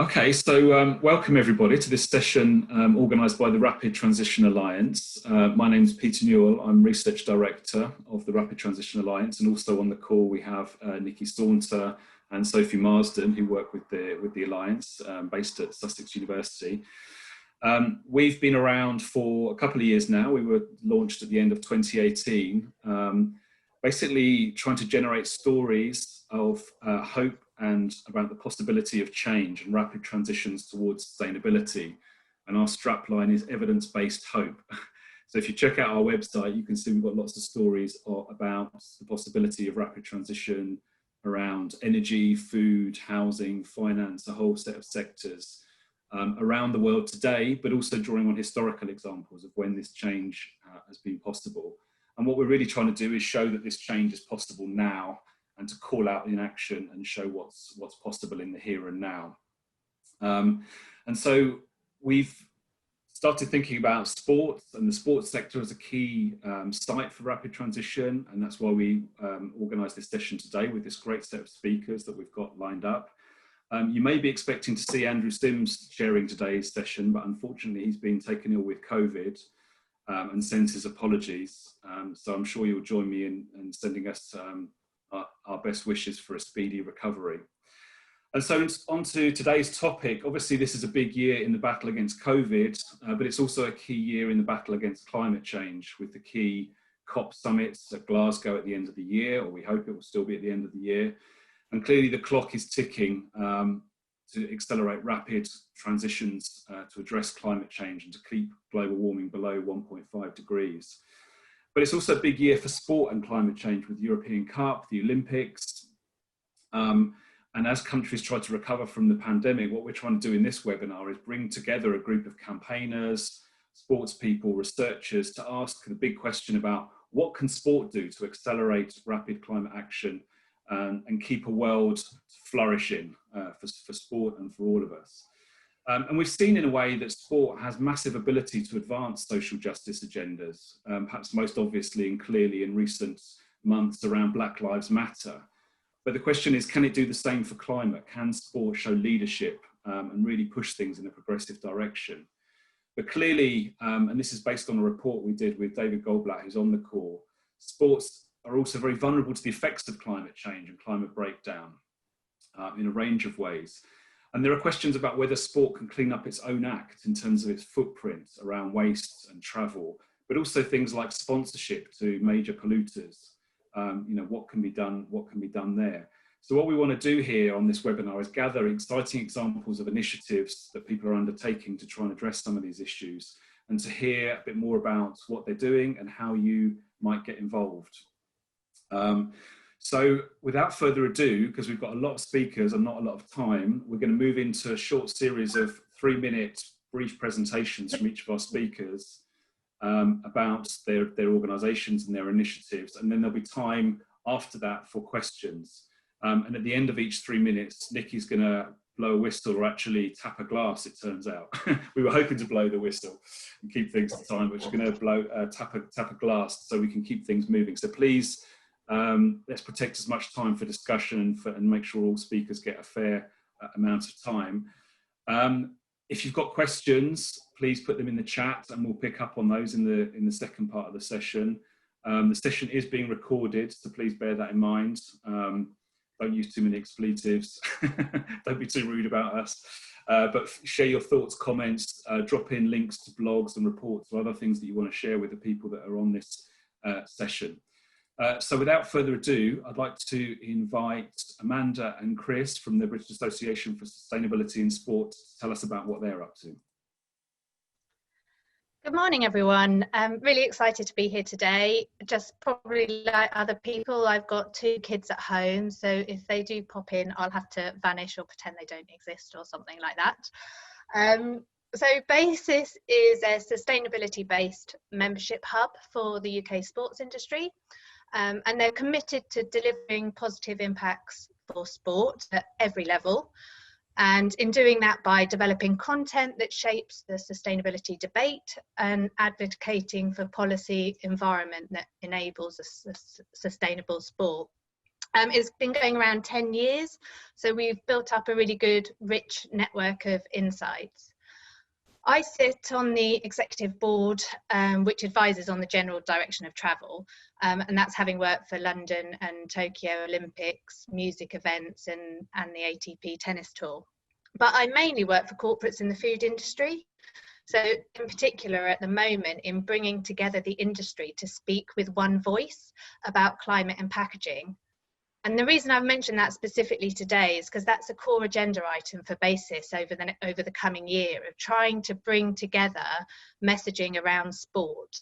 Okay, so welcome everybody to this session organised by the Rapid Transition Alliance. My name is Peter Newell. I'm Research Director of the Rapid Transition Alliance, and also on the call we have Nikki Staunter and Sophie Marsden, who work with the Alliance, based at Sussex University. We've been around for a couple of years now. We were launched at the end of 2018, basically trying to generate stories of hope and about the possibility of change and rapid transitions towards sustainability. And our strapline is evidence-based hope. So if you check out our website, you can see we've got lots of stories about the possibility of rapid transition around energy, food, housing, finance, a whole set of sectors around the world today, but also drawing on historical examples of when this change has been possible. And what we're really trying to do is show that this change is possible now, and to call out inaction and show what's possible in the here and now. And so we've started thinking about sports and the sports sector as a key site for rapid transition, and that's why we organised this session today with this great set of speakers that we've got lined up. You may be expecting to see Andrew Sims chairing today's session, but unfortunately he's been taken ill with COVID and sends his apologies. So I'm sure you'll join me in sending us our best wishes for a speedy recovery. And so on to today's topic. Obviously this is a big year in the battle against COVID, but it's also a key year in the battle against climate change, with the key COP summits at Glasgow at the end of the year, or we hope it will still be at the end of the year. And clearly the clock is ticking to accelerate rapid transitions to address climate change and to keep global warming below 1.5 degrees. But it's also a big year for sport and climate change, with the European Cup, the Olympics. And as countries try to recover from the pandemic, what we're trying to do in this webinar is bring together a group of campaigners, sports people, researchers, to ask the big question about what can sport do to accelerate rapid climate action and keep a world flourishing for sport and for all of us. And we've seen in a way that sport has massive ability to advance social justice agendas, perhaps most obviously and clearly in recent months around Black Lives Matter. But the question is, can it do the same for climate? Can sport show leadership and really push things in a progressive direction? But clearly, and this is based on a report we did with David Goldblatt, who's on the call, sports are also very vulnerable to the effects of climate change and climate breakdown in a range of ways. And there are questions about whether sport can clean up its own act in terms of its footprint around waste and travel, but also things like sponsorship to major polluters. What can be done there? So what we want to do here on this webinar is gather exciting examples of initiatives that people are undertaking to try and address some of these issues, and to hear a bit more about what they're doing and how you might get involved. So without further ado, because we've got a lot of speakers and not a lot of time, we're going to move into a short series of 3-minute brief presentations from each of our speakers about their organisations and their initiatives, and then there'll be time after that for questions. And at the end of each 3 minutes, Nikki's going to blow a whistle, or actually tap a glass, it turns out. We were hoping to blow the whistle and keep things to time, but she's going to tap a glass so we can keep things moving. So please, let's protect as much time for discussion and make sure all speakers get a fair amount of time. If you've got questions, please put them in the chat and we'll pick up on those in the second part of the session. The session is being recorded, so please bear that in mind. Don't use too many expletives. Don't be too rude about us. But share your thoughts, comments, drop in links to blogs and reports or other things that you want to share with the people that are on this session. So without further ado, I'd like to invite Amanda and Chris from the British Association for Sustainability in Sport to tell us about what they're up to. Good morning, everyone. I'm really excited to be here today. Just probably like other people, I've got 2 kids at home, so if they do pop in, I'll have to vanish or pretend they don't exist or something like that. So BASIS is a sustainability-based membership hub for the UK sports industry. And they're committed to delivering positive impacts for sport at every level. And in doing that by developing content that shapes the sustainability debate and advocating for policy environment that enables a sustainable sport. It's been going around 10 years, so we've built up a really good, rich network of insights. I sit on the executive board, which advises on the general direction of travel, and that's having worked for London and Tokyo Olympics, music events, and the ATP tennis tour. But I mainly work for corporates in the food industry. So in particular at the moment, in bringing together the industry to speak with one voice about climate and packaging. And the reason I've mentioned that specifically today is because that's a core agenda item for BASIS over the coming year, of trying to bring together messaging around sport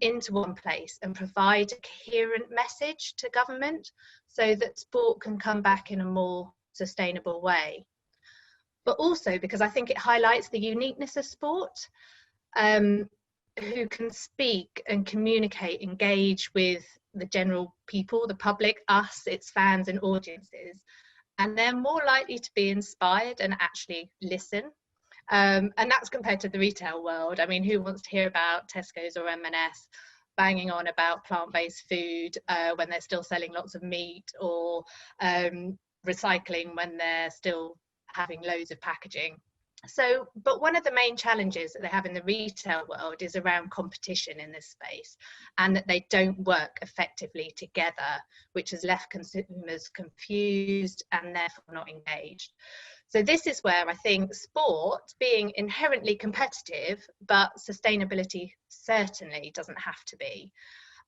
into one place and provide a coherent message to government so that sport can come back in a more sustainable way. But also because I think it highlights the uniqueness of sport, who can speak and communicate, engage with the general people, the public, us, its fans and audiences, and they're more likely to be inspired and actually listen. And that's compared to the retail world. I mean, who wants to hear about Tesco's or M&S banging on about plant-based food when they're still selling lots of meat, or recycling when they're still having loads of packaging? So, but one of the main challenges that they have in the retail world is around competition in this space, and that they don't work effectively together, which has left consumers confused and therefore not engaged. So this is where I think sport, being inherently competitive, but sustainability certainly doesn't have to be.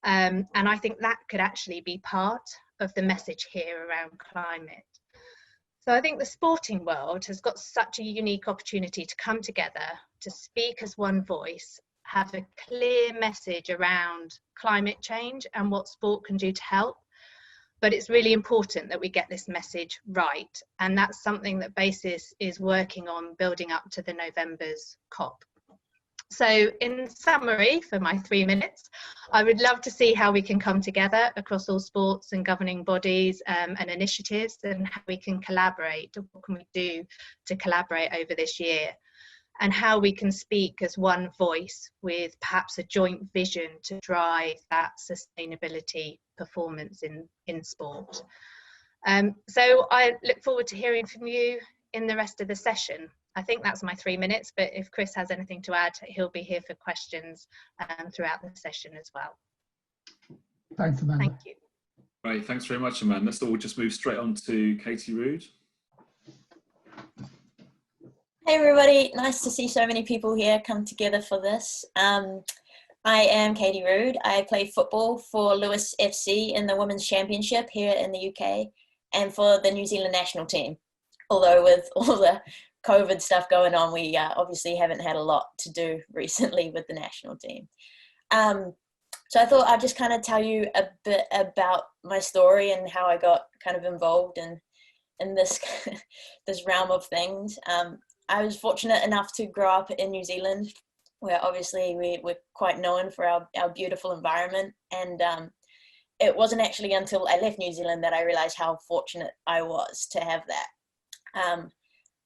And I think that could actually be part of the message here around climate. So I think the sporting world has got such a unique opportunity to come together, to speak as one voice, have a clear message around climate change and what sport can do to help. But it's really important that we get this message right. And that's something that BASIS is working on, building up to the November's COP. So in summary, for my 3 minutes, I would love to see how we can come together across all sports and governing bodies and initiatives, and how we can collaborate. What can we do to collaborate over this year? And how we can speak as one voice with perhaps a joint vision to drive that sustainability performance in sport. So I look forward to hearing from you in the rest of the session. I think that's my 3 minutes, but if Chris has anything to add, he'll be here for questions throughout the session as well. Thanks, Amanda. Thank you. Right, thanks very much, Amanda. So we'll just move straight on to Katie Rood. Hey everybody, nice to see so many people here come together for this. I am Katie Rood. I play football for Lewis FC in the Women's Championship here in the UK, and for the New Zealand national team. Although with all the COVID stuff going on, we obviously haven't had a lot to do recently with the national team. So I thought I'd just kind of tell you a bit about my story and how I got kind of involved in this this realm of things. I was fortunate enough to grow up in New Zealand, where obviously we're quite known for our beautiful environment. And it wasn't actually until I left New Zealand that I realized how fortunate I was to have that.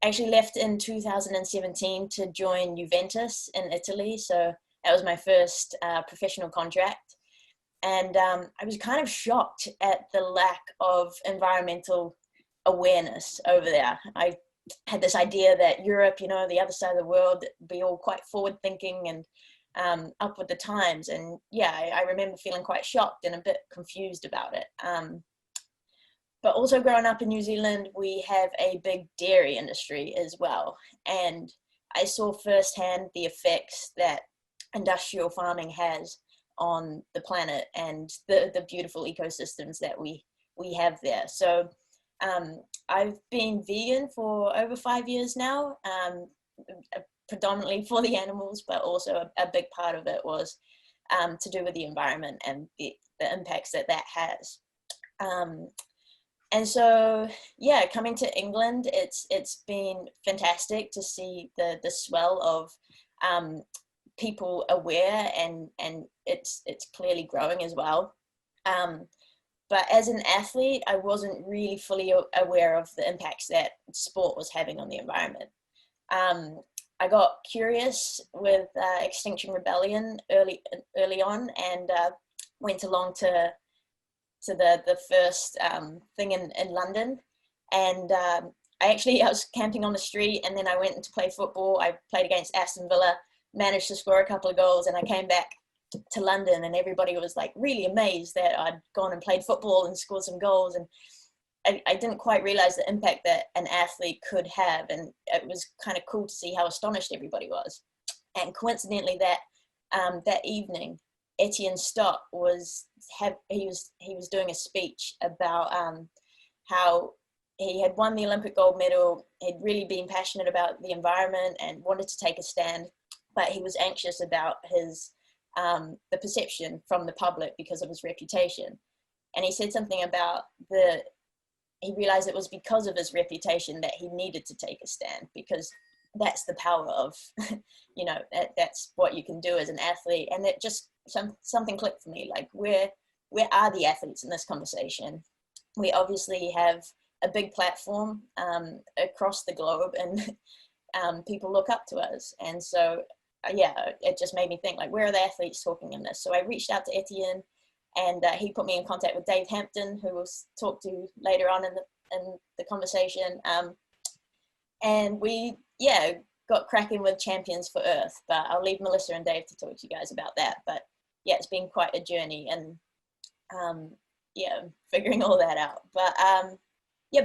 I actually left in 2017 to join Juventus in Italy. So that was my first professional contract. And I was kind of shocked at the lack of environmental awareness over there. I had this idea that Europe, you know, the other side of the world, be all quite forward thinking and up with the times. And yeah, I remember feeling quite shocked and a bit confused about it. But also growing up in New Zealand, we have a big dairy industry as well. And I saw firsthand the effects that industrial farming has on the planet and the beautiful ecosystems that we have there. So I've been vegan for over 5 years now, predominantly for the animals, but also a big part of it was to do with the environment and the impacts that has. And so, yeah, coming to England, it's been fantastic to see the swell of people aware, and it's clearly growing as well. But as an athlete, I wasn't really fully aware of the impacts that sport was having on the environment. I got curious with Extinction Rebellion early on, and went along to to the first thing in London. And I was camping on the street, and then I went to play football. I played against Aston Villa, managed to score a couple of goals, and I came back to London, and everybody was like really amazed that I'd gone and played football and scored some goals. And I didn't quite realize the impact that an athlete could have, and it was kind of cool to see how astonished everybody was. And coincidentally, that evening, Etienne Stott was doing a speech about how he had won the Olympic gold medal. He'd really been passionate about the environment and wanted to take a stand, but he was anxious about his the perception from the public because of his reputation. And he said something about he realized it was because of his reputation that he needed to take a stand, because that's the power of, that's what you can do as an athlete. And it just, something clicked for me, like where are the athletes in this conversation? We obviously have a big platform across the globe, and people look up to us. And so, it just made me think, like, where are the athletes talking in this? So I reached out to Etienne, and he put me in contact with Dave Hampton, who we'll talk to later on in the conversation. And we, got cracking with Champions for Earth, but I'll leave Melissa and Dave to talk to you guys about that. But yeah, it's been quite a journey, and figuring all that out. But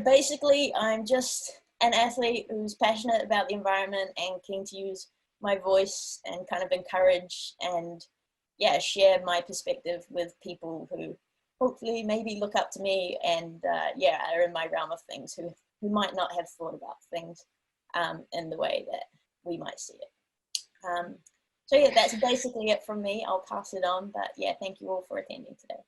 basically I'm just an athlete who's passionate about the environment and keen to use my voice and kind of encourage and share my perspective with people who hopefully maybe look up to me and are in my realm of things, who might not have thought about things in the way that we might see it. That's basically it from me. I'll pass it on, but thank you all for attending today.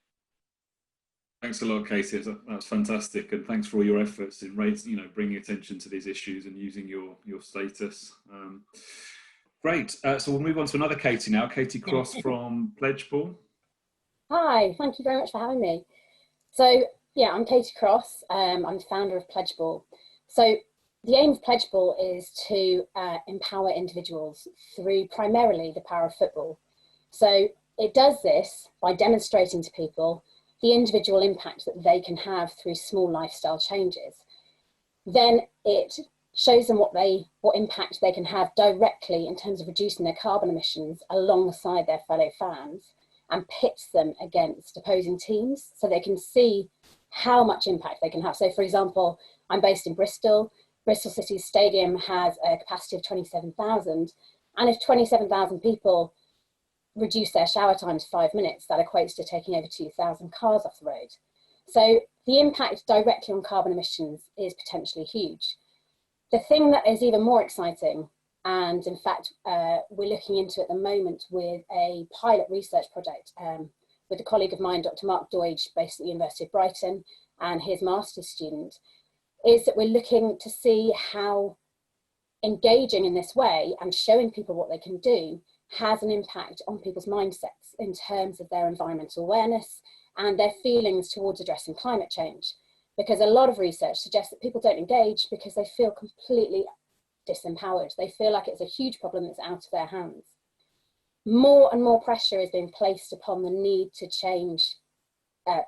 Thanks a lot, Katie. That's fantastic, and thanks for all your efforts in bringing attention to these issues and using your status. Great. So we'll move on to another Katie now. Katie Cross from Pledgeball. Hi, thank you very much for having me. So I'm Katie Cross. I'm the founder of Pledgeball. So the aim of Pledgeball is to empower individuals through primarily the power of football. So it does this by demonstrating to people the individual impact that they can have through small lifestyle changes. Then it shows them what impact they can have directly in terms of reducing their carbon emissions alongside their fellow fans, and pits them against opposing teams so they can see how much impact they can have. So for example, I'm based in Bristol. Bristol City Stadium has a capacity of 27,000, and if 27,000 people reduce their shower time to 5 minutes, that equates to taking over 2,000 cars off the road. So the impact directly on carbon emissions is potentially huge. The thing that is even more exciting, and in fact we're looking into at the moment with a pilot research project with a colleague of mine, Dr. Mark Deutsch, based at the University of Brighton, and his master's student, is that we're looking to see how engaging in this way and showing people what they can do has an impact on people's mindsets in terms of their environmental awareness and their feelings towards addressing climate change. Because a lot of research suggests that people don't engage because they feel completely disempowered. They feel like it's a huge problem that's out of their hands. More and more pressure is being placed upon the need to change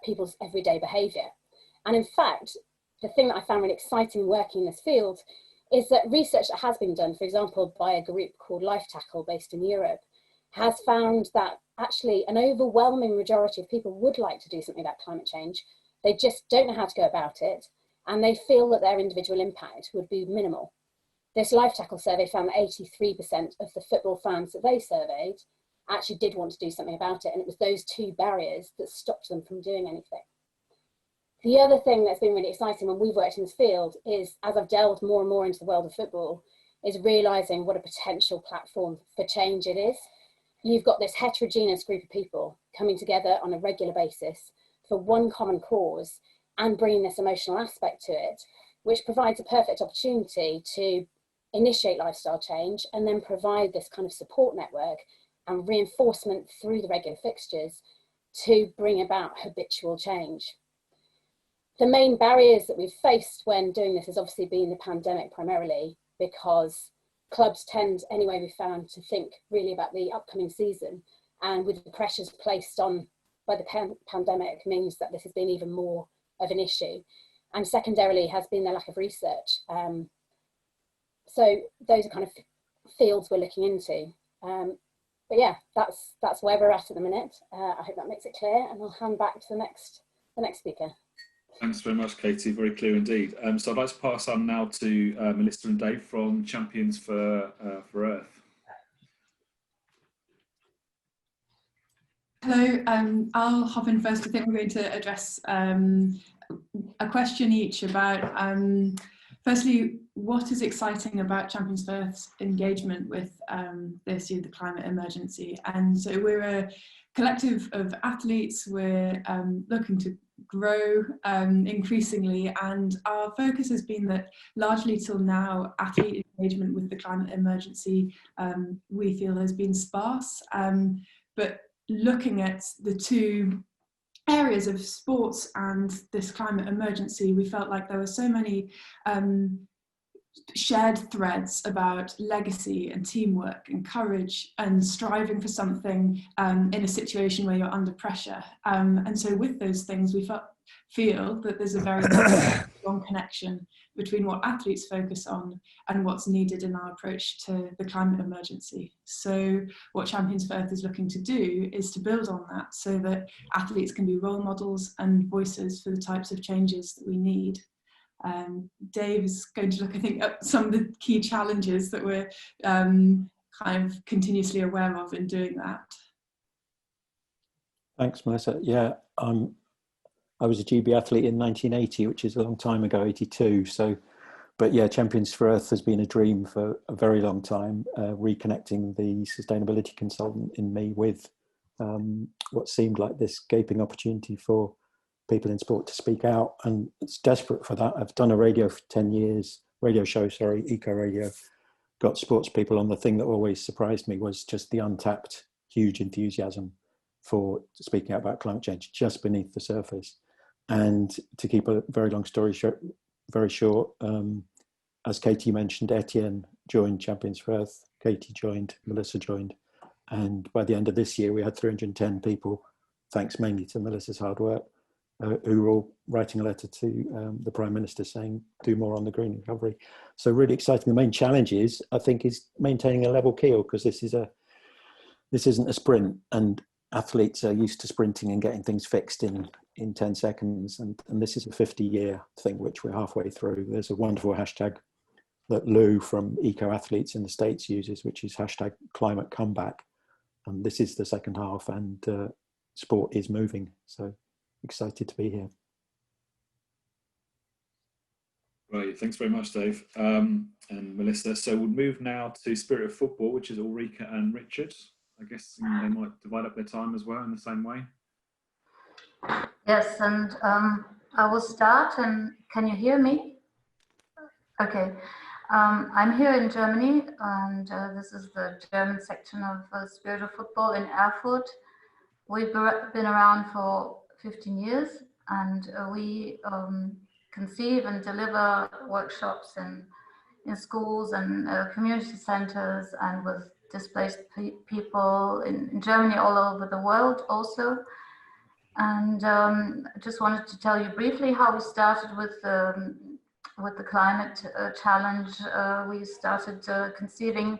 people's everyday behaviour. And in fact, the thing that I found really exciting working in this field is that research that has been done, for example, by a group called Life Tackle based in Europe, has found that actually an overwhelming majority of people would like to do something about climate change. They just don't know how to go about it, and they feel that their individual impact would be minimal. This Life Tackle survey found that 83% of the football fans that they surveyed actually did want to do something about it, and it was those two barriers that stopped them from doing anything. The other thing that's been really exciting when we've worked in this field is, as I've delved more and more into the world of football, is realising what a potential platform for change it is. You've got this heterogeneous group of people coming together on a regular basis for one common cause and bringing this emotional aspect to it, which provides a perfect opportunity to initiate lifestyle change and then provide this kind of support network and reinforcement through the regular fixtures to bring about habitual change. The main barriers that we've faced when doing this has obviously been the pandemic primarily, because clubs tend, anyway, we found, to think really about the upcoming season, and with the pressures placed on by the pandemic means that this has been even more of an issue. And secondarily has been the lack of research. So those are kind of fields we're looking into. But yeah, that's where we're at the minute. I hope that makes it clear, and I'll hand back to the next speaker. Thanks very much, Katie. Very clear indeed. So I'd like to pass on now to Melissa and Dave from Champions for Earth. Hello, I'll hop in first. I think we're going to address a question each about, firstly, what is exciting about Champions for Earth's engagement with the issue of the climate emergency? And so we're a collective of athletes. We're looking to grow increasingly, and our focus has been that largely till now, athlete engagement with the climate emergency we feel has been sparse. But looking at the two areas of sports and this climate emergency, we felt like there were so many shared threads about legacy and teamwork and courage and striving for something in a situation where you're under pressure. And so with those things, we feel that there's a very strong connection between what athletes focus on and what's needed in our approach to the climate emergency. So what Champions for Earth is looking to do is to build on that so that athletes can be role models and voices for the types of changes that we need. Dave is going to look, I think, at some of the key challenges that we're kind of continuously aware of in doing that. Thanks, Melissa. Yeah, I was a GB athlete in 1980, which is a long time ago, 82. So, but yeah, Champions for Earth has been a dream for a very long time, reconnecting the sustainability consultant in me with what seemed like this gaping opportunity for people in sport to speak out, and it's desperate for that. I've done a radio for 10 years, eco radio, got sports people on. The thing that always surprised me was just the untapped, huge enthusiasm for speaking out about climate change just beneath the surface. And to keep a very long story short, very short, as Katie mentioned, Etienne joined Champions for Earth, Katie joined, Melissa joined, and by the end of this year we had 310 people, thanks mainly to Melissa's hard work, who were all writing a letter to the Prime Minister saying, do more on the green recovery. So really exciting. The main challenge is, I think, is maintaining a level keel, because this isn't a sprint, and athletes are used to sprinting and getting things fixed in 10 seconds. And this is a 50-year thing, which we're halfway through. There's a wonderful hashtag that Lou from Eco Athletes in the States uses, which is hashtag climate comeback. And this is the second half, and sport is moving. So excited to be here. Right, thanks very much, Dave and Melissa. So we'll move now to Spirit of Football, which is Ulrika and Richard. I guess they might divide up their time as well in the same way. Yes, and I will start. And can you hear me? Okay. I'm here in Germany, and this is the German section of Spirit of Football in Erfurt. We've been around for 15 years, and we conceive and deliver workshops in schools and community centers, and with displaced people in Germany, all over the world also. And I just wanted to tell you briefly how we started with the climate challenge. We started conceiving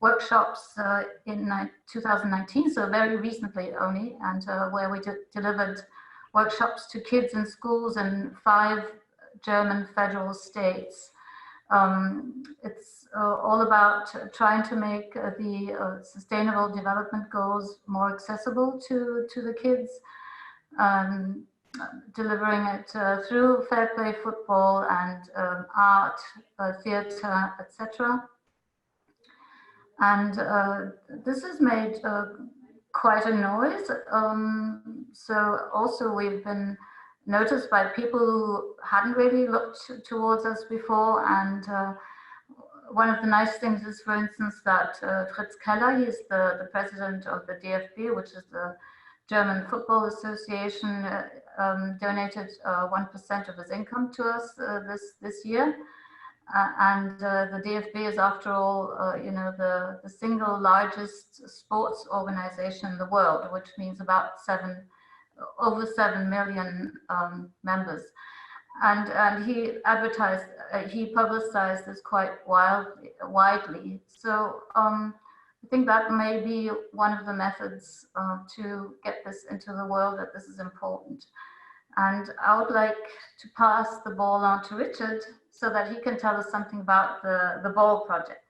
workshops in 2019, so very recently only, and where we delivered workshops to kids in schools in 5 German federal states. It's all about trying to make the Sustainable Development Goals more accessible to the kids, delivering it through fair play football and art, theatre, etc. And this has made quite a noise. So also we've been noticed by people who hadn't really looked towards us before. And one of the nice things is, for instance, that Fritz Keller, he's the president of the DFB, which is the German Football Association, donated 1% of his income to us this year. The DFB is, after all, you know, the single largest sports organization in the world, which means about over 7 million members. And he advertised, he publicized this quite widely. So I think that may be one of the methods to get this into the world, that this is important. And I would like to pass the ball on to Richard so that he can tell us something about the Ball project.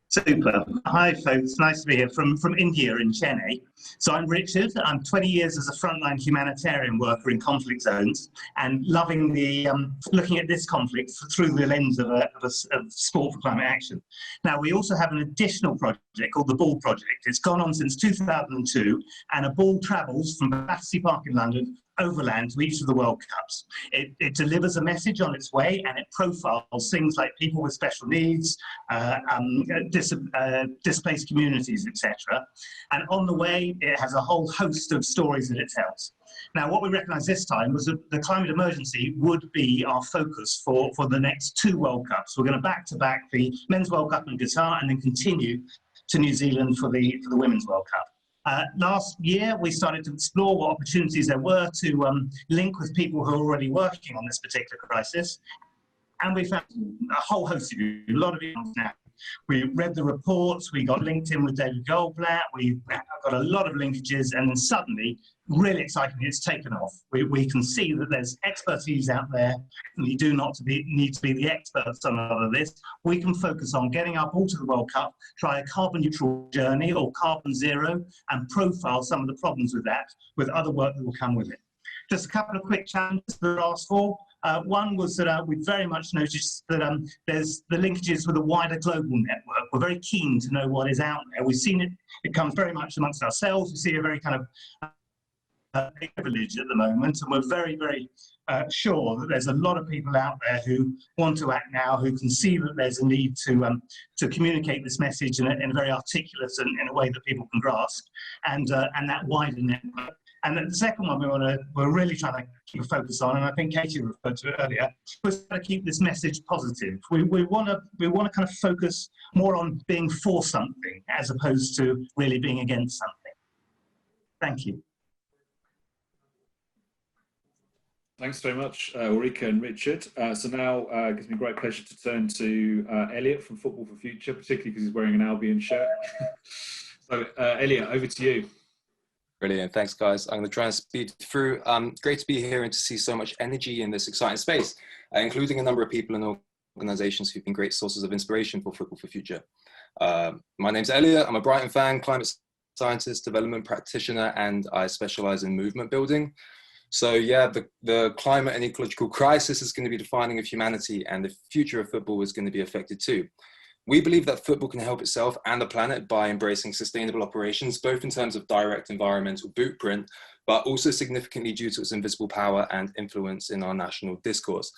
Super. Hi, folks. Nice to be here from India in Chennai. So I'm Richard. I'm 20 years as a frontline humanitarian worker in conflict zones and loving the looking at this conflict through the lens of sport for climate action. Now, we also have an additional project called the Ball Project. It's gone on since 2002, and a ball travels from Battersea Park in London overland to each of the World Cups. It delivers a message on its way, and it profiles things like people with special needs, displaced communities, etc. And on the way, it has a whole host of stories that it tells. Now, what we recognised this time was that the climate emergency would be our focus for the next 2 World Cups. We're going to back-to-back the Men's World Cup in Qatar and then continue to New Zealand for the Women's World Cup. Last year, we started to explore what opportunities there were to link with people who are already working on this particular crisis. And we found a whole host of you, a lot of you now. We read the reports, we got linked in with David Goldblatt, we got a lot of linkages, and then suddenly, really exciting, it's taken off. We can see that there's expertise out there, and you do not need to be the experts on all of this. We can focus on getting our ball to the World Cup, try a carbon neutral journey or carbon zero, and profile some of the problems with that, with other work that will come with it. Just a couple of quick challenges that I asked for. One was that we very much noticed that there's the linkages with a wider global network. We're very keen to know what is out there. We've seen it comes very much amongst ourselves. We see a very kind of privilege at the moment, and we're very, very sure that there's a lot of people out there who want to act now, who can see that there's a need to communicate this message in a very articulate and in a way that people can grasp, and that wider network. And then the second one we're really trying to keep a focus on, and I think Katie referred to it earlier, was to keep this message positive. We want to kind of focus more on being for something as opposed to really being against something. Thank you. Thanks very much, Ulrika and Richard. So now it gives me great pleasure to turn to Elliot from Football for Future, particularly because he's wearing an Albion shirt. So Elliot, over to you. Brilliant, thanks guys. I'm going to try and speed through. Great to be here and to see so much energy in this exciting space, including a number of people and organisations who've been great sources of inspiration for Football for Future. My name's Elliot, I'm a Brighton fan, climate scientist, development practitioner, and I specialise in movement building. So yeah, the climate and ecological crisis is going to be defining of humanity, and the future of football is going to be affected too. We believe that football can help itself and the planet by embracing sustainable operations, both in terms of direct environmental bootprint, but also significantly due to its invisible power and influence in our national discourse.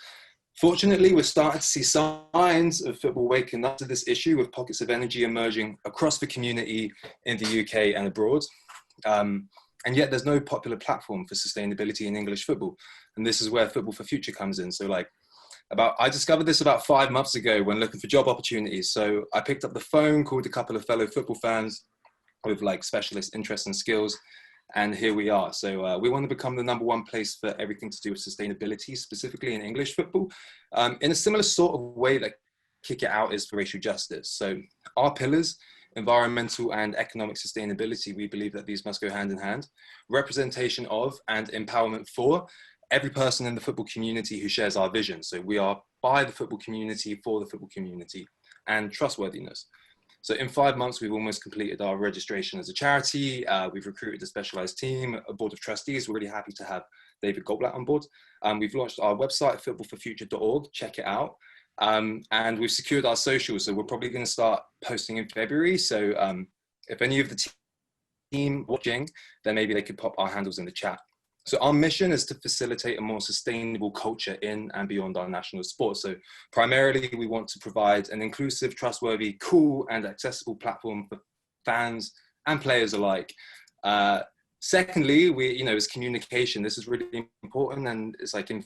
Fortunately, we're starting to see signs of football waking up to this issue, with pockets of energy emerging across the community in the UK and abroad. And yet there's no popular platform for sustainability in English football. And this is where Football for Future comes in. So I discovered this about 5 months ago when looking for job opportunities. So I picked up the phone, called a couple of fellow football fans with specialist interests and skills, and here we are. So we want to become the #1 place for everything to do with sustainability, specifically in English football, in a similar sort of way that Kick It Out is for racial justice. So our pillars, environmental and economic sustainability, we believe that these must go hand in hand. Representation of and empowerment for every person in the football community who shares our vision. So we are by the football community, for the football community, and trustworthiness. So in 5 months, we've almost completed our registration as a charity. We've recruited a specialized team, a board of trustees. We're really happy to have David Goldblatt on board. We've launched our website, footballforfuture.org, check it out. And we've secured our socials. So we're probably going to start posting in February. So if any of the team watching, then maybe they could pop our handles in the chat. So our mission is to facilitate a more sustainable culture in and beyond our national sport. So primarily, we want to provide an inclusive, trustworthy, cool, and accessible platform for fans and players alike. Secondly, it's communication. This is really important, and it's in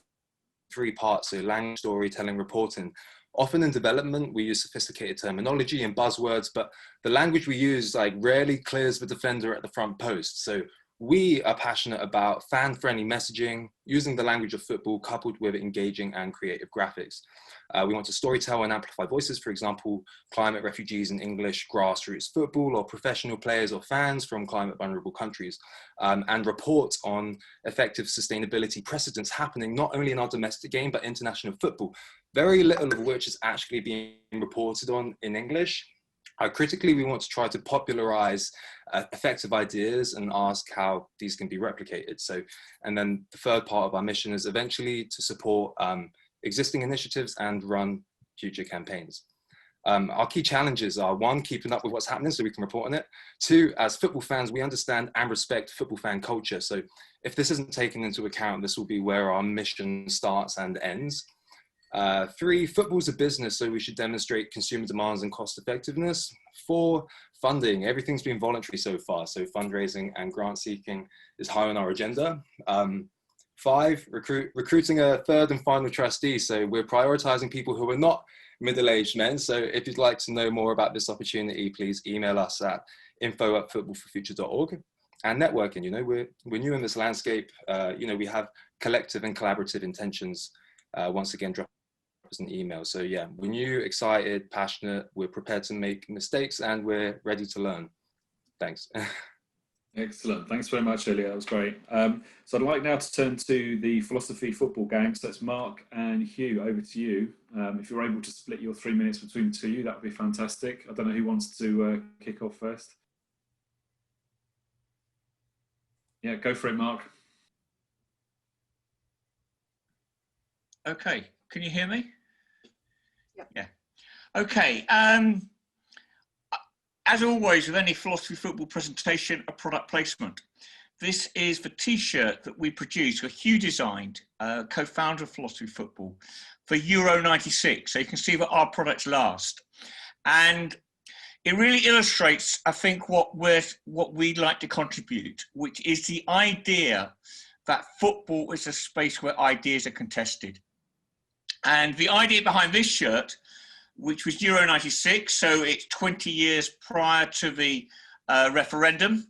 3 parts, so language, storytelling, reporting. Often in development, we use sophisticated terminology and buzzwords, but the language we use like rarely clears the defender at the front post. So we are passionate about fan-friendly messaging, using the language of football coupled with engaging and creative graphics. We want to storytell and amplify voices, for example, climate refugees in English, grassroots football, or professional players or fans from climate vulnerable countries, and report on effective sustainability precedents happening not only in our domestic game, but international football, very little of which is actually being reported on in English. Critically, we want to try to popularize effective ideas and ask how these can be replicated. So, and then the third part of our mission is eventually to support existing initiatives and run future campaigns. Our key challenges are: one, keeping up with what's happening so we can report on it. Two, as football fans, we understand and respect football fan culture. So if this isn't taken into account, this will be where our mission starts and ends. Three, football's a business, so we should demonstrate consumer demands and cost effectiveness. Four, funding. Everything's been voluntary so far, so fundraising and grant seeking is high on our agenda. Five, recruiting a third and final trustee. So we're prioritizing people who are not middle-aged men. So if you'd like to know more about this opportunity, please email us at info@footballforfuture.org. And networking, you know, we're new in this landscape. You know, we have collective and collaborative intentions. Once again, drop us an email. So yeah, we're new, excited, passionate, we're prepared to make mistakes, and we're ready to learn. Thanks. Excellent. Thanks very much, Ilya. That was great. So I'd like now to turn to the philosophy football gang. So that's Mark and Hugh, over to you. If you're able to split your 3 minutes between the two of you, that would be fantastic. I don't know who wants to kick off first. Yeah, go for it, Mark. Okay, can you hear me? Yeah. Okay. As always with any philosophy football presentation, a product placement. This is the T-shirt that we produced, that Hugh designed, co-founder of philosophy football, for Euro 96. So you can see that our products last. And it really illustrates, I think, what we'd like to contribute, which is the idea that football is a space where ideas are contested. And the idea behind this shirt, which was Euro 96, so it's 20 years prior to the referendum,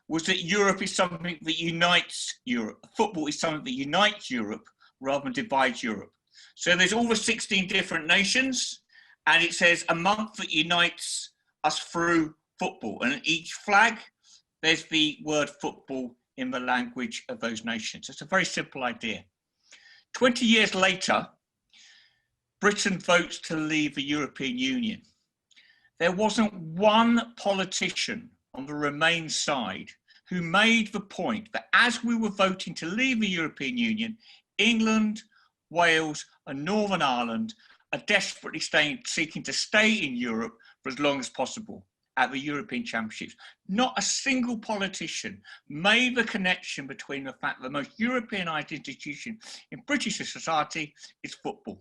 was that Europe is something that unites Europe. Football is something that unites Europe rather than divides Europe. So there's all the 16 different nations, and it says a month that unites us through football. And in each flag, there's the word football in the language of those nations. It's a very simple idea. 20 years later, Britain votes to leave the European Union. There wasn't one politician on the Remain side who made the point that as we were voting to leave the European Union, England, Wales and Northern Ireland are desperately seeking to stay in Europe for as long as possible at the European Championships. Not a single politician made the connection between the fact that the most Europeanized institution in British society is football.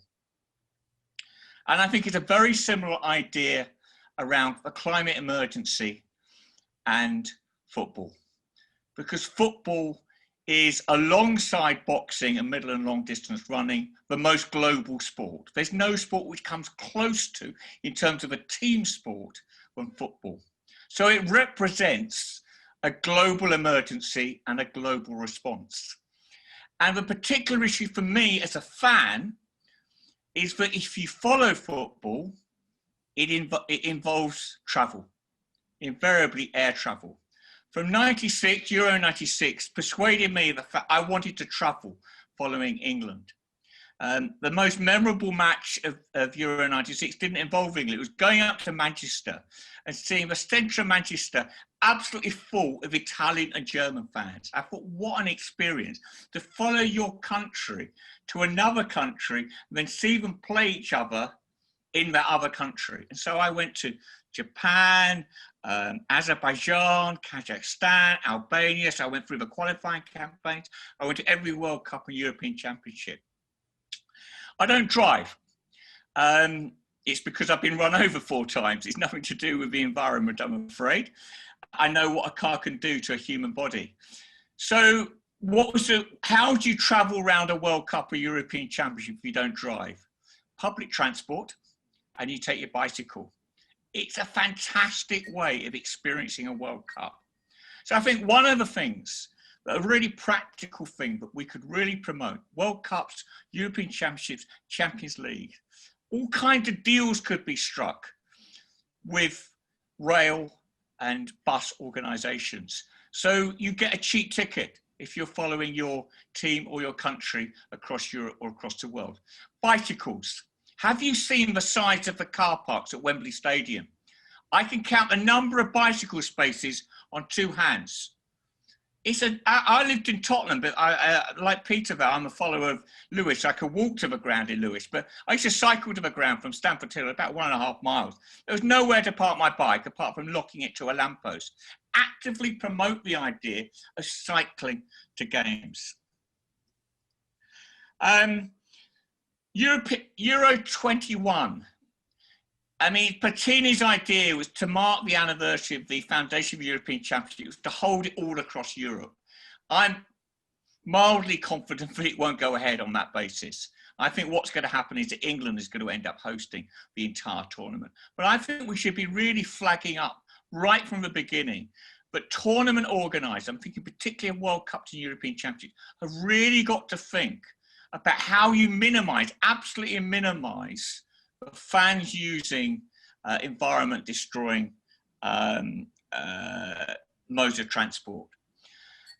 And I think it's a very similar idea around the climate emergency and football. Because football is, alongside boxing and middle and long distance running, the most global sport. There's no sport which comes close to, in terms of a team sport, than football. So it represents a global emergency and a global response. And the particular issue for me as a fan is that if you follow football, it involves travel, invariably air travel. From 96, Euro 96, persuaded me that I wanted to travel following England. The most memorable match of Euro 96 didn't involve England. It was going up to Manchester and seeing the centre of Manchester absolutely full of Italian and German fans. I thought, what an experience to follow your country to another country and then see them play each other in that other country. And so I went to Japan, Azerbaijan, Kazakhstan, Albania. So I went through the qualifying campaigns. I went to every World Cup and European Championship. I don't drive. It's because I've been run over 4 times. It's nothing to do with the environment, I'm afraid. I know what a car can do to a human body. So how do you travel around a World Cup or European Championship if you don't drive? public transport and you take your bicycle. It's a fantastic way of experiencing a World Cup. So I think one of the things, a really practical thing that we could really promote, World Cups, European Championships, Champions League, all kinds of deals could be struck with rail and bus organisations. So you get a cheap ticket if you're following your team or your country across Europe or across the world. Bicycles. Have you seen the size of the car parks at Wembley Stadium? I can count the number of bicycle spaces on 2 hands. I lived in Tottenham, but like Peter, I'm a follower of Lewis. I could walk to the ground in Lewis, but I used to cycle to the ground from Stamford Hill, about 1.5 miles. There was nowhere to park my bike apart from locking it to a lamppost. Actively promote the idea of cycling to games. Euro 21. I mean, Platini's idea was to mark the anniversary of the foundation of the European Championship, was to hold it all across Europe. I'm mildly confident that it won't go ahead on that basis. I think what's going to happen is that England is going to end up hosting the entire tournament. But I think we should be really flagging up right from the beginning that tournament organisers, I'm thinking particularly of World Cups and European Championships, have really got to think about how you minimise, absolutely minimise, fans using environment destroying modes of transport.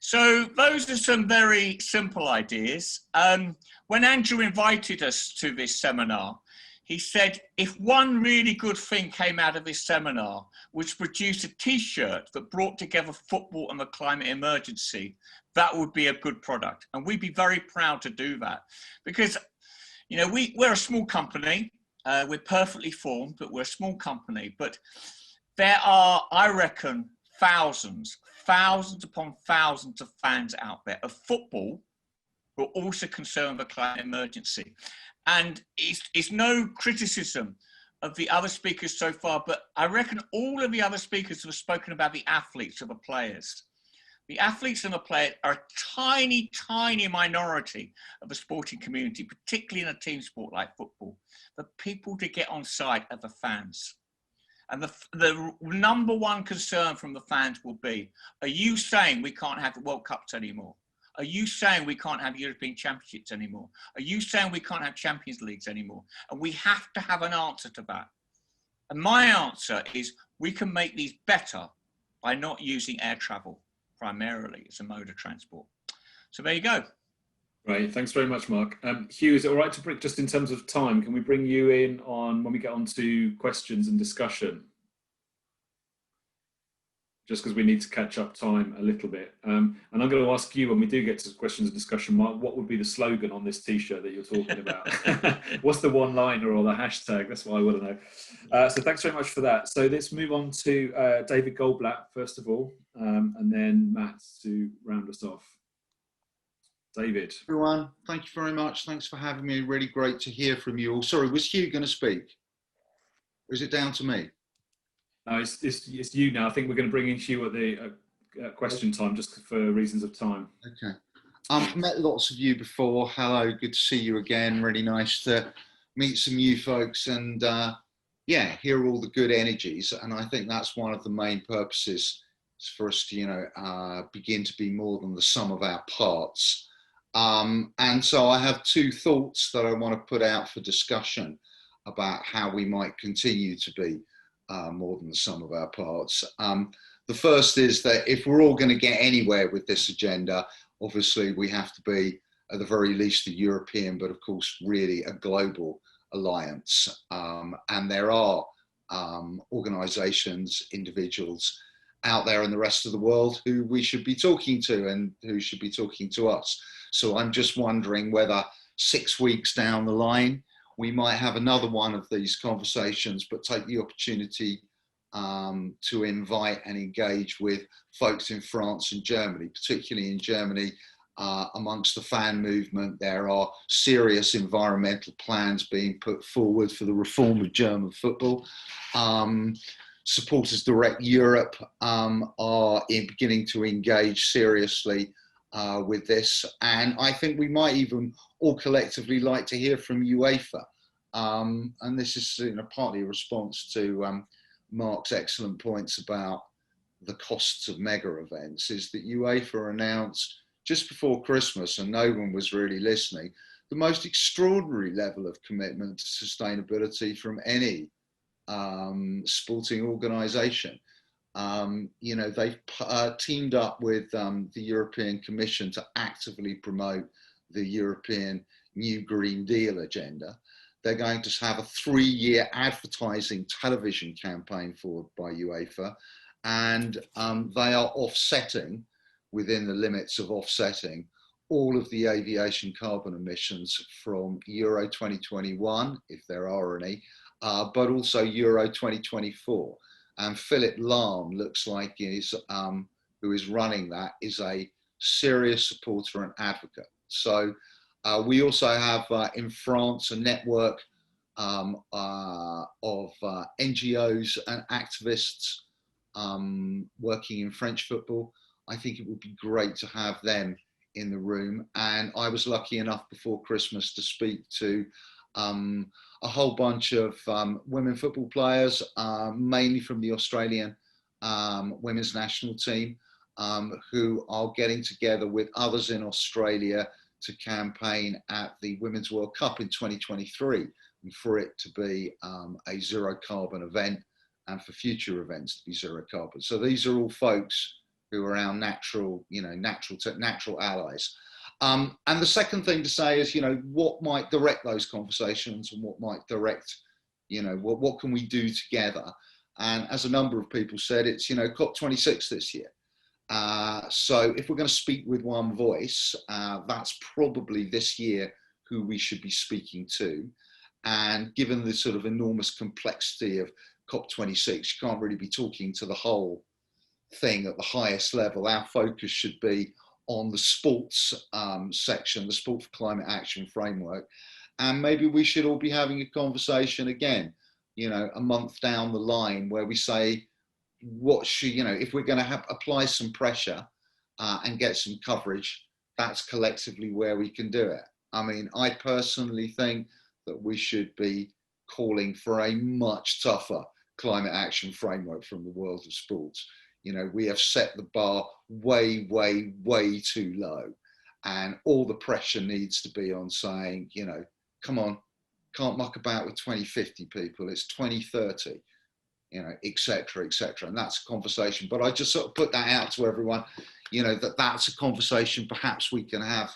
So those are some very simple ideas. When Andrew invited us to this seminar, he said, if one really good thing came out of this seminar was to produce a t-shirt that brought together football and the climate emergency, that would be a good product. And we'd be very proud to do that. Because, you know, we're a small company. We're perfectly formed, but we're a small company. But there are, I reckon, thousands upon thousands of fans out there of football who are also concerned with the climate emergency. And it's no criticism of the other speakers so far, but I reckon all of the other speakers have spoken about the athletes or the players. The athletes and the players are a tiny, tiny minority of the sporting community, particularly in a team sport like football. The people to get on side are the fans. And the number one concern from the fans will be, are you saying we can't have the World Cups anymore? Are you saying we can't have European Championships anymore? Are you saying we can't have Champions Leagues anymore? And we have to have an answer to that. And my answer is we can make these better by not using air travel primarily as a mode of transport. So there you go. Right, thanks very much, Mark. Hugh, is it all right to bring, just in terms of time, can we bring you in on when we get on to questions and discussion? Just because we need to catch up time a little bit. And I'm going to ask you, when we do get to questions and discussion, Mark, what would be the slogan on this t-shirt that you're talking about? What's the one-liner or the hashtag? That's what I want to know. So thanks very much for that. So let's move on to David Goldblatt, first of all, and then Matt to round us off. David. Everyone, thank you very much. Thanks for having me. Really great to hear from you all. Sorry, was Hugh going to speak? Or is it down to me? No, it's you now. I think we're going to bring in Hugh at the question time, just for reasons of time. Okay. I've met lots of you before. Hello, good to see you again. Really nice to meet some new folks and yeah, hear all the good energies. And I think that's one of the main purposes for us to, you know, begin to be more than the sum of our parts. And so I have 2 thoughts that I want to put out for discussion about how we might continue to be more than the sum of our parts. The first is that if we're all going to get anywhere with this agenda, obviously we have to be at the very least a European, but of course really a global alliance. And there are organisations, individuals out there in the rest of the world who we should be talking to and who should be talking to us. So I'm just wondering whether 6 weeks down the line, we might have another one of these conversations, but take the opportunity to invite and engage with folks in France and Germany, particularly in Germany. Amongst the fan movement, there are serious environmental plans being put forward for the reform of German football. Supporters Direct Europe are beginning to engage seriously with this. And I think we might even all collectively like to hear from UEFA and this is partly a response to Mark's excellent points about the costs of mega events, is that UEFA announced just before Christmas, and no one was really listening, the most extraordinary level of commitment to sustainability from any sporting organisation. They've teamed up with the European Commission to actively promote the European New Green Deal agenda. They're going to have a 3-year advertising television campaign forward by UEFA, and they are offsetting, within the limits of offsetting, all of the aviation carbon emissions from Euro 2021, if there are any, but also Euro 2024. And Philip Lahm looks like who is running that, is a serious supporter and advocate. So we also have in France a network of NGOs and activists working in French football. I think it would be great to have them in the room. And I was lucky enough before Christmas to speak to a whole bunch of women football players, mainly from the Australian women's national team, who are getting together with others in Australia to campaign at the Women's World Cup in 2023, and for it to be a zero carbon event, and for future events to be zero carbon. So these are all folks who are our natural allies. And the second thing to say is, what might direct those conversations, and what might direct, what can we do together? And as a number of people said, it's, COP26 this year. So if we're going to speak with one voice, that's probably this year who we should be speaking to. And given the sort of enormous complexity of COP26, you can't really be talking to the whole thing at the highest level. Our focus should be on the sports section, the Sport for Climate Action framework. And maybe we should all be having a conversation again, a month down the line, where we say, what should, if we're going to apply some pressure and get some coverage, that's collectively where we can do it. I mean, I personally think that we should be calling for a much tougher climate action framework from the world of sports. We have set the bar way, way, way too low, and all the pressure needs to be on saying, come on, can't muck about with 2050 people, it's 2030, et cetera, et cetera. And that's a conversation, but I just sort of put that out to everyone, that's a conversation perhaps we can have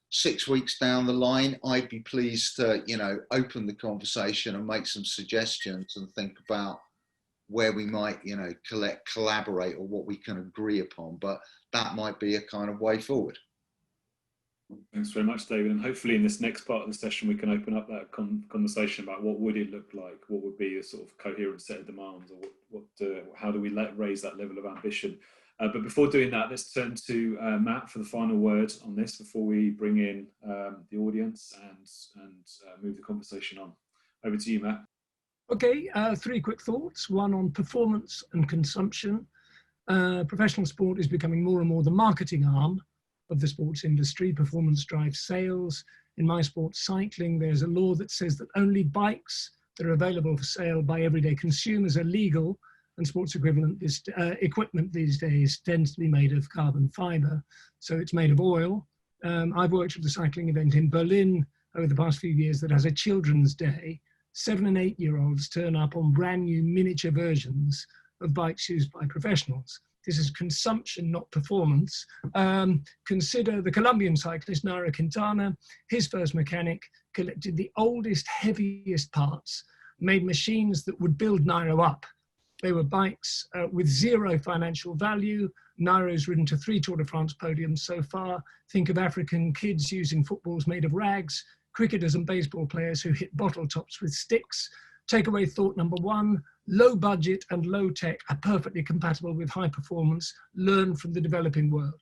6 weeks down the line. I'd be pleased to, open the conversation and make some suggestions and think about where we might, collaborate, or what we can agree upon. But that might be a kind of way forward. Thanks very much, David. And hopefully in this next part of the session, we can open up that conversation about what would it look like? What would be a sort of coherent set of demands, or how do we raise that level of ambition? But before doing that, let's turn to Matt for the final word on this before we bring in the audience and move the conversation on. Over to you, Matt. Okay, 3 quick thoughts. One on performance and consumption. Professional sport is becoming more and more the marketing arm of the sports industry. Performance drives sales. In my sport, cycling, there's a law that says that only bikes that are available for sale by everyday consumers are legal, and sports equivalent equipment these days tends to be made of carbon fiber, so it's made of oil. I've worked at a cycling event in Berlin over the past few years that has a children's day. 7 and 8-year-olds turn up on brand new miniature versions of bikes used by professionals. This is consumption, not performance. Consider the Colombian cyclist Nairo Quintana. His first mechanic collected the oldest, heaviest parts, made machines that would build Nairo up. They were bikes with zero financial value. Nairo's ridden to 3 Tour de France podiums so far. Think of African kids using footballs made of rags, cricketers and baseball players who hit bottle tops with sticks. Takeaway thought number 1, low budget and low tech are perfectly compatible with high performance. Learn from the developing world.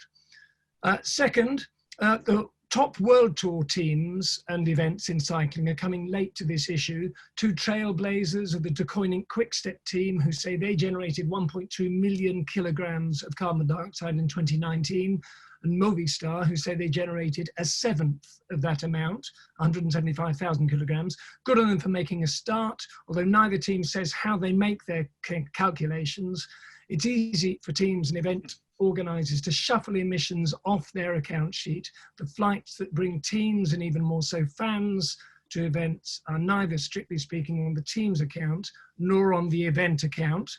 Second, the top world tour teams and events in cycling are coming late to this issue. 2 trailblazers of the Deceuninck Quick-Step team, who say they generated 1.2 million kilograms of carbon dioxide in 2019, and Movistar, who say they generated a seventh of that amount, 175,000 kilograms. Good on them for making a start, although neither team says how they make their calculations. It's easy for teams and event organisers to shuffle emissions off their account sheet. The flights that bring teams and even more so fans to events are neither, strictly speaking, on the team's account nor on the event account.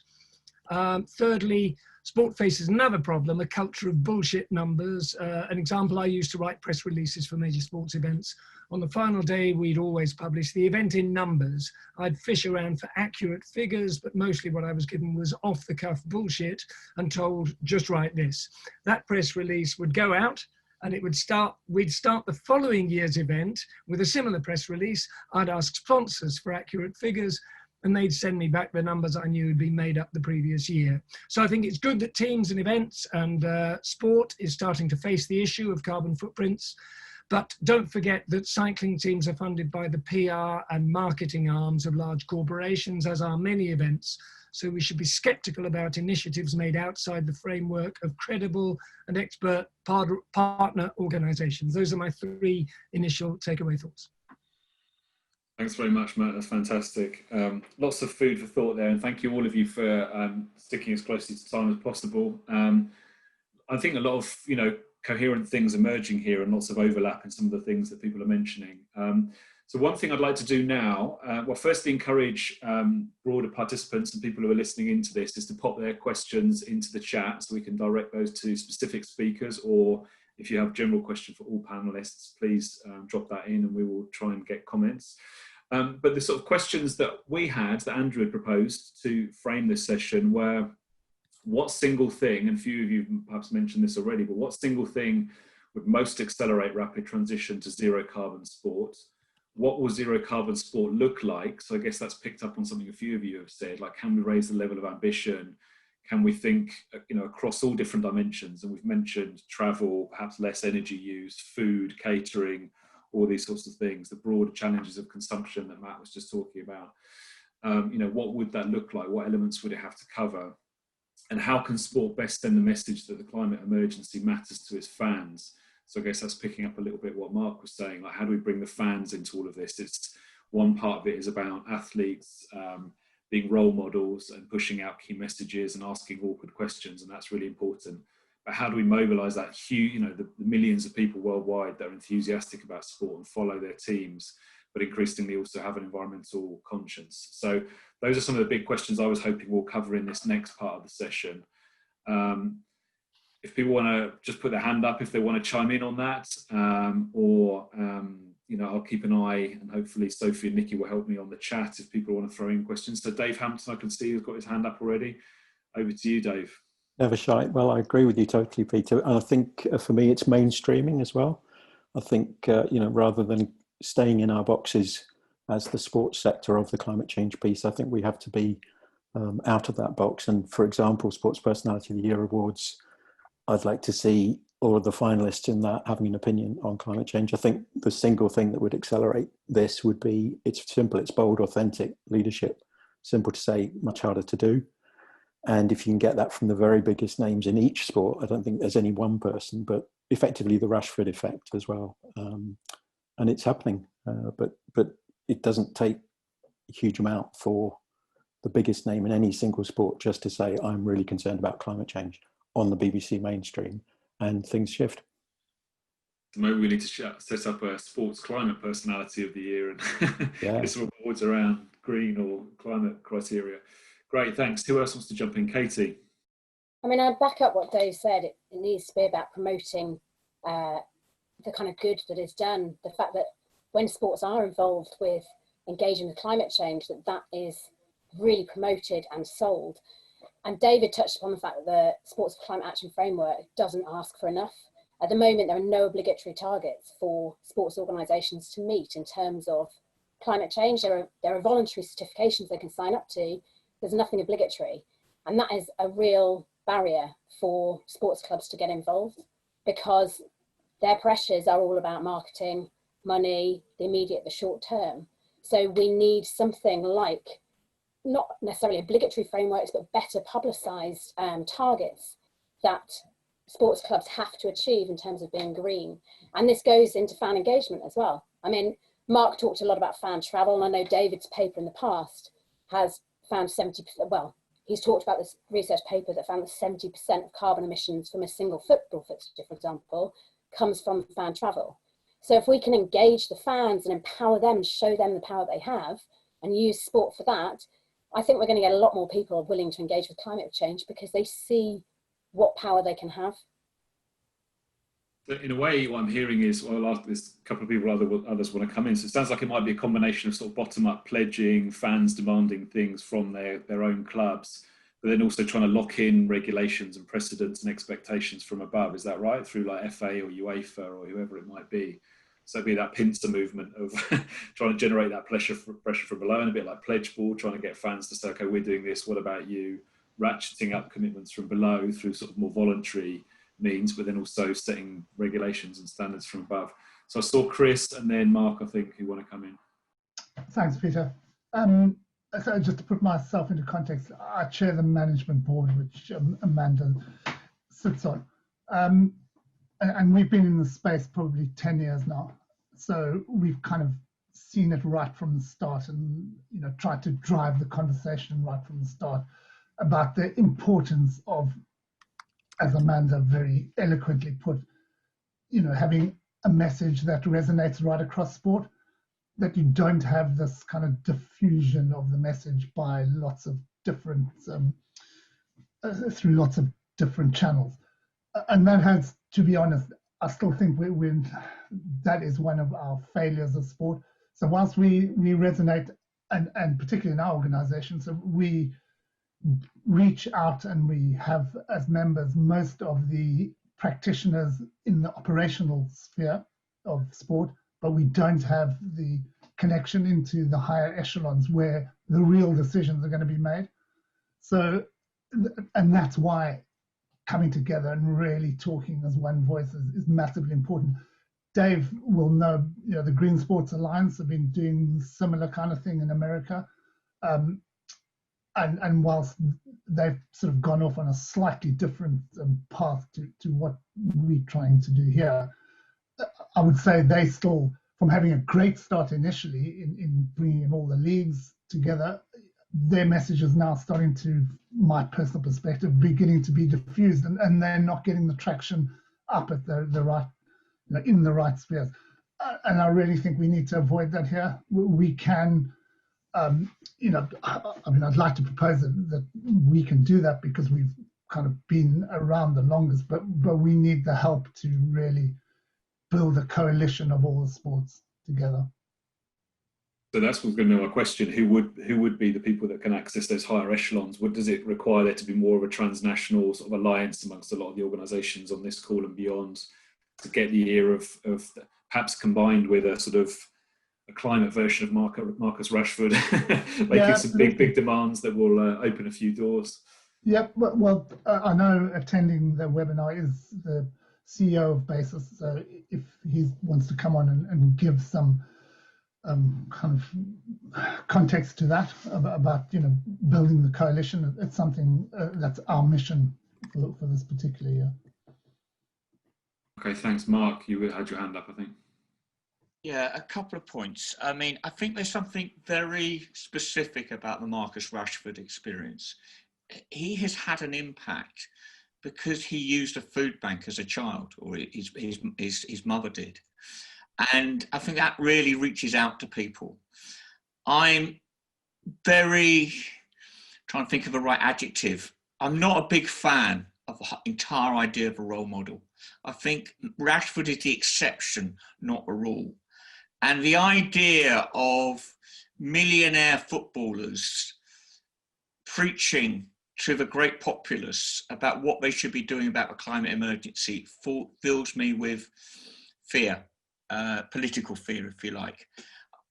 Thirdly, sport faces another problem, a culture of bullshit numbers. An example I used to write press releases for major sports events. On the final day, we'd always publish the event in numbers. I'd fish around for accurate figures, but mostly what I was given was off-the-cuff bullshit and told, just write this. That press release would go out, and we'd start the following year's event with a similar press release. I'd ask sponsors for accurate figures, and they'd send me back the numbers I knew had been made up the previous year. So I think it's good that teams and events and sport is starting to face the issue of carbon footprints. But don't forget that cycling teams are funded by the PR and marketing arms of large corporations, as are many events. So we should be sceptical about initiatives made outside the framework of credible and expert partner organisations. Those are my three initial takeaway thoughts. Thanks very much, Matt. That's fantastic. Lots of food for thought there, and thank you all of you for sticking as closely to time as possible. I think a lot of coherent things emerging here, and lots of overlap in some of the things that people are mentioning. So one thing I'd like to do now, well, firstly encourage broader participants and people who are listening into this, is to pop their questions into the chat so we can direct those to specific speakers, or if you have a general question for all panelists, please drop that in and we will try and get comments. But the sort of questions that we had, that Andrew had proposed to frame this session, were what single thing, and a few of you perhaps mentioned this already, but what single thing would most accelerate rapid transition to zero carbon sport? What will zero carbon sport look like? So I guess that's picked up on something a few of you have said, like, can we raise the level of ambition? Can we think, across all different dimensions? And we've mentioned travel, perhaps less energy use, food, catering, all these sorts of things, the broader challenges of consumption that Matt was just talking about. What would that look like? What elements would it have to cover? And how can sport best send the message that the climate emergency matters to its fans? So I guess that's picking up a little bit what Mark was saying, like, how do we bring the fans into all of this? It's one part of it is about athletes being role models and pushing out key messages and asking awkward questions, and that's really important. But how do we mobilise that huge, the millions of people worldwide that are enthusiastic about sport and follow their teams, but increasingly also have an environmental conscience? So those are some of the big questions I was hoping we'll cover in this next part of the session. If people want to just put their hand up if they want to chime in on that, I'll keep an eye, and hopefully Sophie and Nikki will help me on the chat if people want to throw in questions. So Dave Hampton, I can see, has got his hand up already. Over to you, Dave. Never shy. Well, I agree with you totally, Peter. And I think for me, it's mainstreaming as well. I think, rather than staying in our boxes as the sports sector of the climate change piece, I think we have to be out of that box. And for example, Sports Personality of the Year awards, I'd like to see all of the finalists in that having an opinion on climate change. I think the single thing that would accelerate this would be, it's simple, it's bold, authentic leadership. Simple to say, much harder to do. And if you can get that from the very biggest names in each sport, I don't think there's any one person, but effectively the Rashford effect as well. And it's happening, but it doesn't take a huge amount for the biggest name in any single sport just to say, I'm really concerned about climate change on the BBC mainstream, and things shift. Maybe we need to set up a sports climate personality of the year and get some awards around green or climate criteria. Great, thanks. Who else wants to jump in? Katie? I mean, I'd back up what Dave said. It needs to be about promoting the kind of good that is done. The fact that when sports are involved with engaging with climate change, that is really promoted and sold. And David touched upon the fact that the Sports Climate Action Framework doesn't ask for enough. At the moment, there are no obligatory targets for sports organisations to meet in terms of climate change. There are voluntary certifications they can sign up to. There's nothing obligatory. And that is a real barrier for sports clubs to get involved, because their pressures are all about marketing, money, the immediate, the short term. So we need something like, not necessarily obligatory frameworks, but better publicised targets that sports clubs have to achieve in terms of being green. And this goes into fan engagement as well. I mean, Mark talked a lot about fan travel, and I know David's paper in the past has found 70%, well, he's talked about this research paper that found that 70% of carbon emissions from a single football fixture, for example, comes from fan travel. So if we can engage the fans and empower them and show them the power they have and use sport for that, I think we're going to get a lot more people willing to engage with climate change because they see what power they can have. In a way, what I'm hearing is, well, there's a couple of people, others want to come in. So it sounds like it might be a combination of sort of bottom-up pledging, fans demanding things from their own clubs, but then also trying to lock in regulations and precedents and expectations from above. Is that right? Through like FA or UEFA or whoever it might be. So it'd be that pincer movement of trying to generate that pressure from below, and a bit like Pledgeball, trying to get fans to say, okay, we're doing this, what about you? Ratcheting up commitments from below through sort of more voluntary means, but then also setting regulations and standards from above. So I saw Chris and then Mark, I think, who want to come in. Thanks, Peter. So just to put myself into context, I chair the management board, which Amanda sits on. And we've been in the space probably 10 years now. So we've kind of seen it right from the start and, you know, tried to drive the conversation right from the start about the importance of, as Amanda very eloquently put, you know, having a message that resonates right across sport, that you don't have this kind of diffusion of the message by lots of different, through lots of different channels. And that has, to be honest, I still think that is one of our failures of sport. So whilst we resonate, and particularly in our organisation, so we reach out and we have as members most of the practitioners in the operational sphere of sport, but we don't have the connection into the higher echelons where the real decisions are going to be made. So, and that's why coming together and really talking as one voice is massively important. Dave will know, you know, the Green Sports Alliance have been doing similar kind of thing in America. And whilst they've sort of gone off on a slightly different path to what we're trying to do here, I would say they still, from having a great start initially in bringing in all the leagues together, their message is now starting to, my personal perspective, beginning to be diffused, and they're not getting the traction up at the right, you know, in the right spheres. And I really think we need to avoid that here. We can, you know, I mean, I'd like to propose that we can do that because we've kind of been around the longest, but we need the help to really build a coalition of all the sports together. So that's going to be my question. Who would be the people that can access those higher echelons? What does it require there to be more of a transnational sort of alliance amongst a lot of the organisations on this call and beyond to get the ear of perhaps combined with a sort of a climate version of Marcus Rashford, making some big demands that will open a few doors? Yeah, well, I know attending the webinar is the CEO of Basis, so if he wants to come on and give some kind of context to that about, you know, building the coalition, it's something that's our mission for this particular year. Okay, thanks. Mark, you had your hand up, I think. Yeah, a couple of points. I mean, I think there's something very specific about the Marcus Rashford experience. He has had an impact because he used a food bank as a child, or his mother did. And I think that really reaches out to people. I'm very trying to think of the right adjective. I'm not a big fan of the entire idea of a role model. I think Rashford is the exception, not the rule. And the idea of millionaire footballers preaching to the great populace about what they should be doing about the climate emergency fills me with fear. Political fear, if you like.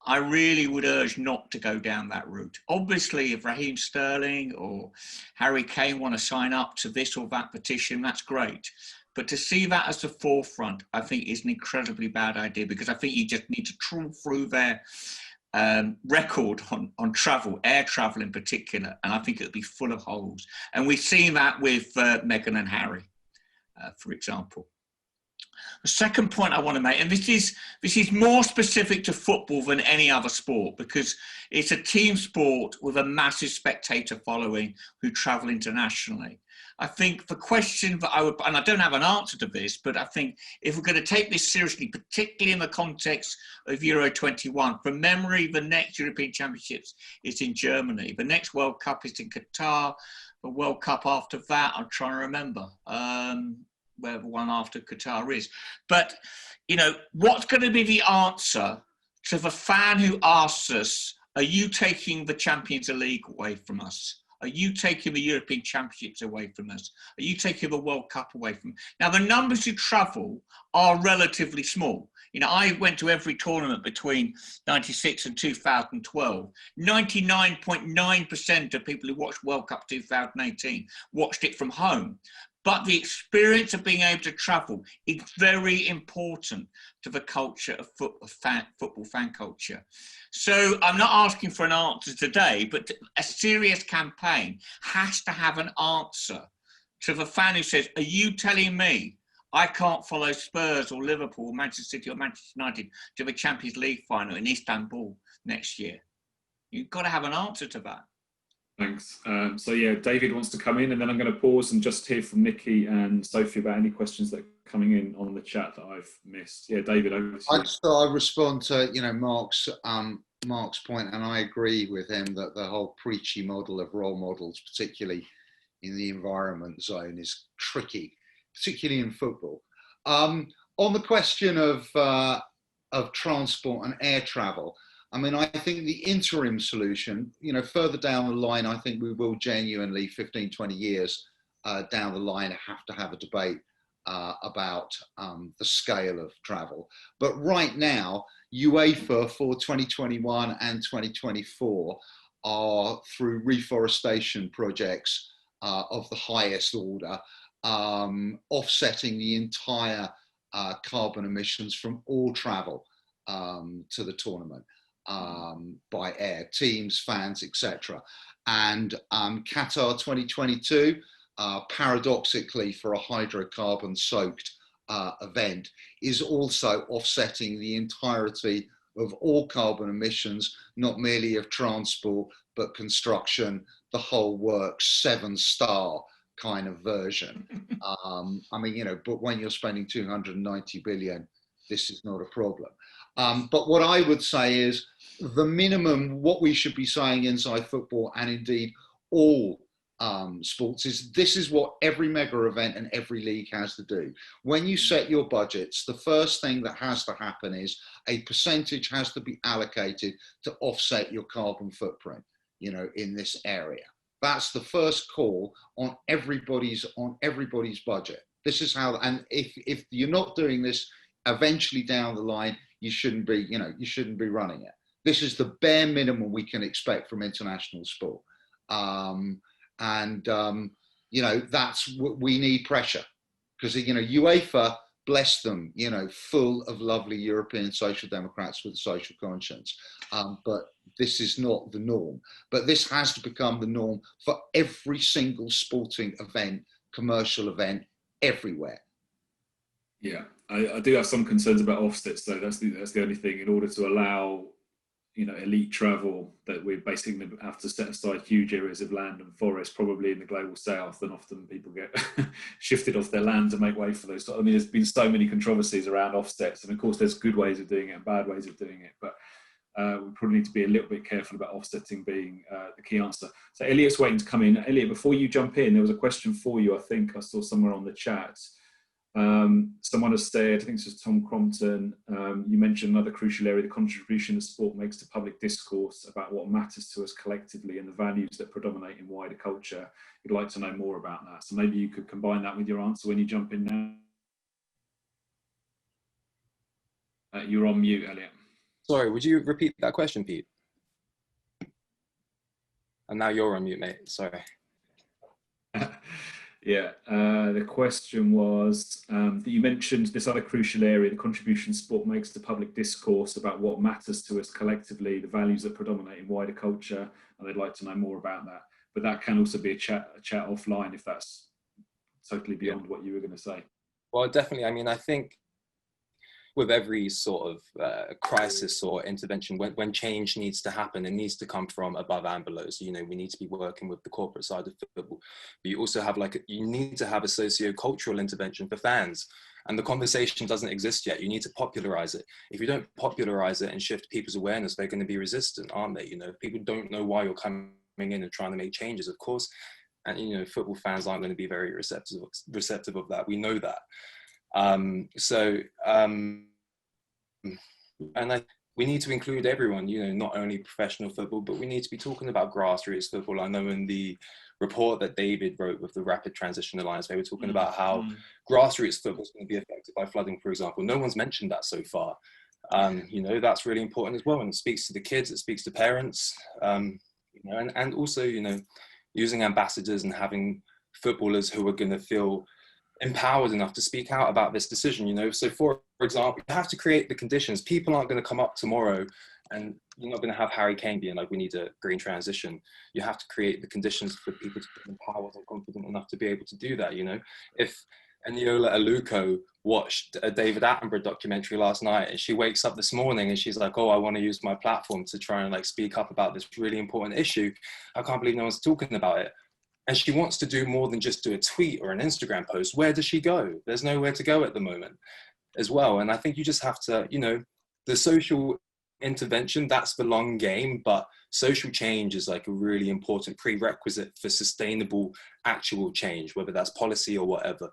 I really would urge not to go down that route. Obviously, if Raheem Sterling or Harry Kane want to sign up to this or that petition, that's great. But to see that as the forefront, I think is an incredibly bad idea, because I think you just need to trawl through their record on travel, air travel in particular, and I think it'll be full of holes. And we've seen that with Meghan and Harry. for example. The second point I want to make, and this is more specific to football than any other sport, because it's a team sport with a massive spectator following who travel internationally. I think the question that I would, and I don't have an answer to this, but I think if we're going to take this seriously, particularly in the context of Euro 21, from memory, the next European Championships is in Germany. The next World Cup is in Qatar. The World Cup after that, I'm trying to remember where the one after Qatar is. But, you know, what's going to be the answer to the fan who asks us, are you taking the Champions League away from us? Are you taking the European Championships away from us? Are you taking the World Cup away from us? Now, the numbers who travel are relatively small. You know, I went to every tournament between 96 and 2012. 99.9% of people who watched World Cup 2018 watched it from home. But the experience of being able to travel is very important to the culture of football fan culture. So I'm not asking for an answer today, but a serious campaign has to have an answer to the fan who says, are you telling me I can't follow Spurs or Liverpool or Manchester City or Manchester United to the Champions League final in Istanbul next year? You've got to have an answer to that. Thanks. So yeah, David wants to come in, and then I'm going to pause and just hear from Nikki and Sophie about any questions that are coming in on the chat that I've missed. Yeah, David, over to you. I respond to Mark's point, and I agree with him that the whole preachy model of role models, particularly in the environment zone, is tricky, particularly in football. On the question of transport and air travel, I mean, I think the interim solution, further down the line, I think we will genuinely, 15, 20 years down the line, have to have a debate about the scale of travel. But right now, UEFA for 2021 and 2024 are through reforestation projects of the highest order, offsetting the entire carbon emissions from all travel to the tournament. By air, teams, fans, etc. And Qatar 2022, paradoxically for a hydrocarbon soaked event, is also offsetting the entirety of all carbon emissions, not merely of transport, but construction, the whole works, 7-star kind of version. I mean, but when you're spending 290 billion, this is not a problem. But what I would say is the minimum, what we should be saying inside football and indeed all sports is this is what every mega event and every league has to do. When you set your budgets, the first thing that has to happen is a percentage has to be allocated to offset your carbon footprint, in this area. That's the first call on everybody's budget. This is how, and if you're not doing this, eventually down the line, you shouldn't be running it. This is the bare minimum we can expect from international sport. That's what we need pressure, because, UEFA, bless them, full of lovely European social democrats with a social conscience. But this is not the norm. But this has to become the norm for every single sporting event, commercial event, everywhere. Yeah, I do have some concerns about offsets, though. That's the only thing. In order to allow, elite travel, that we're basically going to have to set aside huge areas of land and forest, probably in the global south, and often people get shifted off their land to make way for those. I mean, there's been so many controversies around offsets, and of course, there's good ways of doing it and bad ways of doing it, but we probably need to be a little bit careful about offsetting being the key answer. So Elliot's waiting to come in. Elliot, before you jump in, there was a question for you. I think I saw somewhere on the chat. Someone has said, I think this is Tom Crompton, you mentioned another crucial area, the contribution that sport makes to public discourse about what matters to us collectively and the values that predominate in wider culture. You'd like to know more about that. So maybe you could combine that with your answer when you jump in now. You're on mute, Elliot. Sorry, would you repeat that question, Pete? And now you're on mute, mate. Sorry. Yeah, the question was that you mentioned this other crucial area, the contribution sport makes to public discourse about what matters to us collectively, the values that predominate in wider culture, and they'd like to know more about that. But that can also be a chat offline if that's totally beyond what you were going to say. Well, definitely. I mean, I think with every sort of crisis or intervention, when change needs to happen, it needs to come from above and below. So, you know, we need to be working with the corporate side of football, but you also have you need to have a socio-cultural intervention for fans. And the conversation doesn't exist yet. You need to popularize it. If you don't popularize it and shift people's awareness, they're going to be resistant, aren't they? You know, if people don't know why you're coming in and trying to make changes, of course. And, you know, football fans aren't going to be very receptive of that. We know that. We need to include everyone, you know, not only professional football, but we need to be talking about grassroots football. I know in the report that David wrote with the Rapid Transition Alliance, they were talking about how grassroots football is going to be affected by flooding, for example. No one's mentioned that so far. You know, that's really important as well. And it speaks to the kids, it speaks to parents, you know, and also, you know, using ambassadors and having footballers who are going to feel empowered enough to speak out about this decision, you know. So for example, you have to create the conditions. People aren't going to come up tomorrow and you're not going to have Harry Kane being like, we need a green transition. You have to create the conditions for people to be empowered and confident enough to be able to do that, you know. If Eniola Aluko watched a David Attenborough documentary last night and she wakes up this morning and she's like, oh, I want to use my platform to try and like speak up about this really important issue. I can't believe no one's talking about it. And she wants to do more than just do a tweet or an Instagram post. Where does she go? There's nowhere to go at the moment as well. And I think you just have to, you know, the social intervention, that's the long game, but social change is like a really important prerequisite for sustainable actual change, whether that's policy or whatever.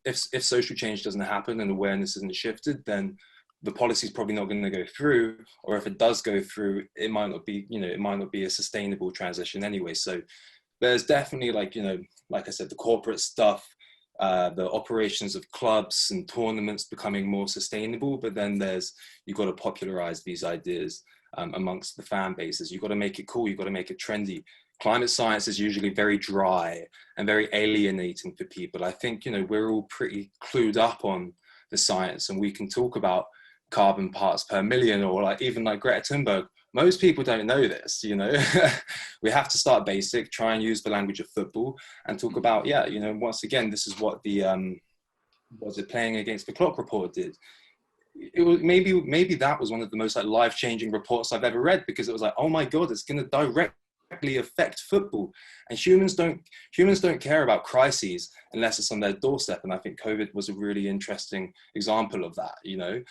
If social change doesn't happen and awareness isn't shifted, then the policy is probably not going to go through, or if it does go through, it might not be, you know, it might not be a sustainable transition anyway. So there's definitely, like, you know, like I said, the corporate stuff, the operations of clubs and tournaments becoming more sustainable, but then you've got to popularize these ideas amongst the fan bases. You've got to make it cool, you've got to make it trendy. Climate science is usually very dry and very alienating for people. I think, you know, we're all pretty clued up on the science and we can talk about carbon parts per million, or like even like Greta Thunberg. Most people don't know this, you know. We have to start basic, try and use the language of football and talk about, yeah, you know, once again, this is what the, was it Playing Against the Clock report did. It was maybe that was one of the most like life-changing reports I've ever read, because it was like, oh my God, it's going to directly affect football. And humans don't care about crises unless it's on their doorstep. And I think COVID was a really interesting example of that, you know.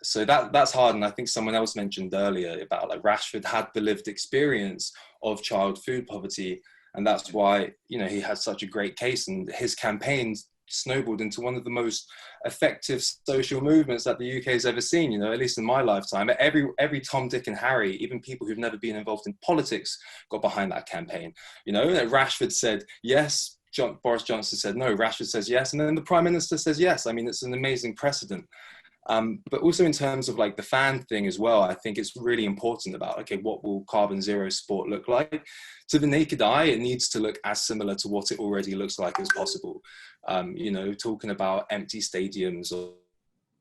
So that's hard. And I think someone else mentioned earlier about like Rashford had the lived experience of child food poverty. And that's why, you know, he had such a great case, and his campaigns snowballed into one of the most effective social movements that the UK has ever seen, you know, at least in my lifetime. Every Tom, Dick and Harry, even people who've never been involved in politics, got behind that campaign. You know, Rashford said yes, Boris Johnson said no, Rashford says yes, and then the Prime Minister says yes. I mean, it's an amazing precedent. But also in terms of like the fan thing as well, I think it's really important about, okay, what will carbon zero sport look like? To the naked eye, it needs to look as similar to what it already looks like as possible. You know, talking about empty stadiums or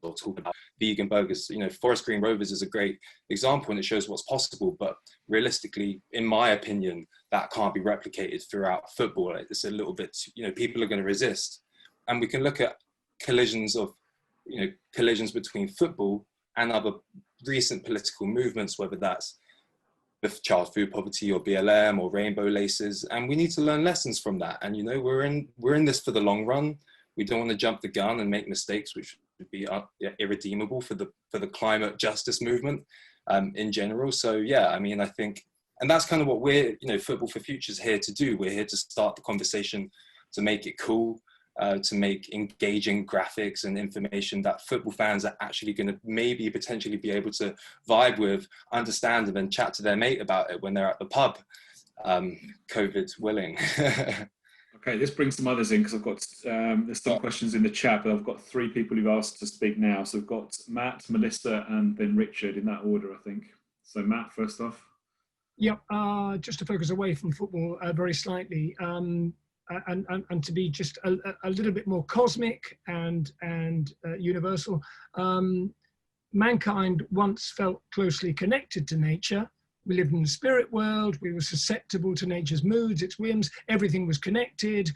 talking about vegan burgers, you know, Forest Green Rovers is a great example and it shows what's possible, but realistically, in my opinion, that can't be replicated throughout football. It's a little bit, you know, people are going to resist. And we can look at collisions between football and other recent political movements, whether that's with child food poverty or BLM or rainbow laces, and we need to learn lessons from that. And you know, we're in this for the long run. We don't want to jump the gun and make mistakes which would be irredeemable for the climate justice movement in general. So yeah, I mean, I think, and that's kind of what we're, you know, Football for Future is here to do. We're here to start the conversation, to make it cool, to make engaging graphics and information that football fans are actually going to maybe potentially be able to vibe with, understand, and then chat to their mate about it when they're at the pub, COVID willing. Okay, this brings some others in because I've got, there's some questions in the chat, but I've got 3 people who've asked to speak now. So we've got Matt, Melissa, and then Richard in that order, I think. So Matt, first off. Yep, just to focus away from football very slightly, and to be just a little bit more cosmic and universal. Mankind once felt closely connected to nature. We lived in the spirit world. We were susceptible to nature's moods, its whims. Everything was connected.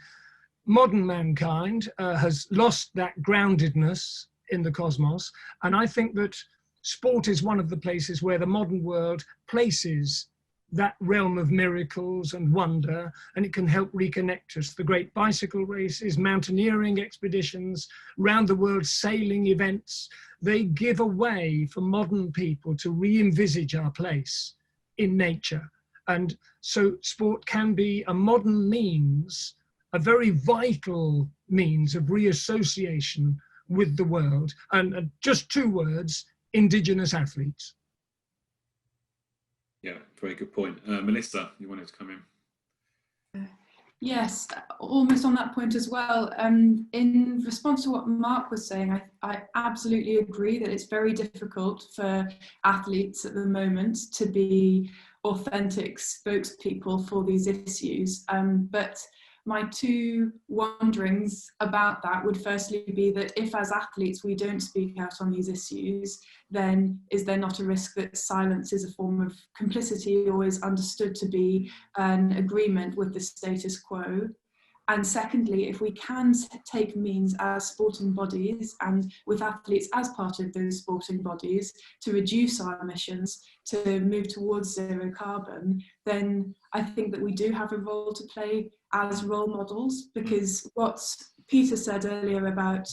modern mankind has lost that groundedness in the cosmos. And I think that sport is one of the places where the modern world places that realm of miracles and wonder, and it can help reconnect us. The great bicycle races, mountaineering expeditions, round the world sailing events, they give a way for modern people to re-envisage our place in nature. And so sport can be a modern means, a very vital means of reassociation with the world. And just 2 words, Indigenous athletes. Yeah, very good point. Melissa, you wanted to come in? Yes, almost on that point as well. In response to what Mark was saying, I absolutely agree that it's very difficult for athletes at the moment to be authentic spokespeople for these issues. But my 2 wonderings about that would firstly be that if as athletes we don't speak out on these issues, then is there not a risk that silence is a form of complicity or is understood to be an agreement with the status quo? And secondly, if we can take means as sporting bodies and with athletes as part of those sporting bodies to reduce our emissions, to move towards zero carbon, then I think that we do have a role to play as role models, because what Peter said earlier about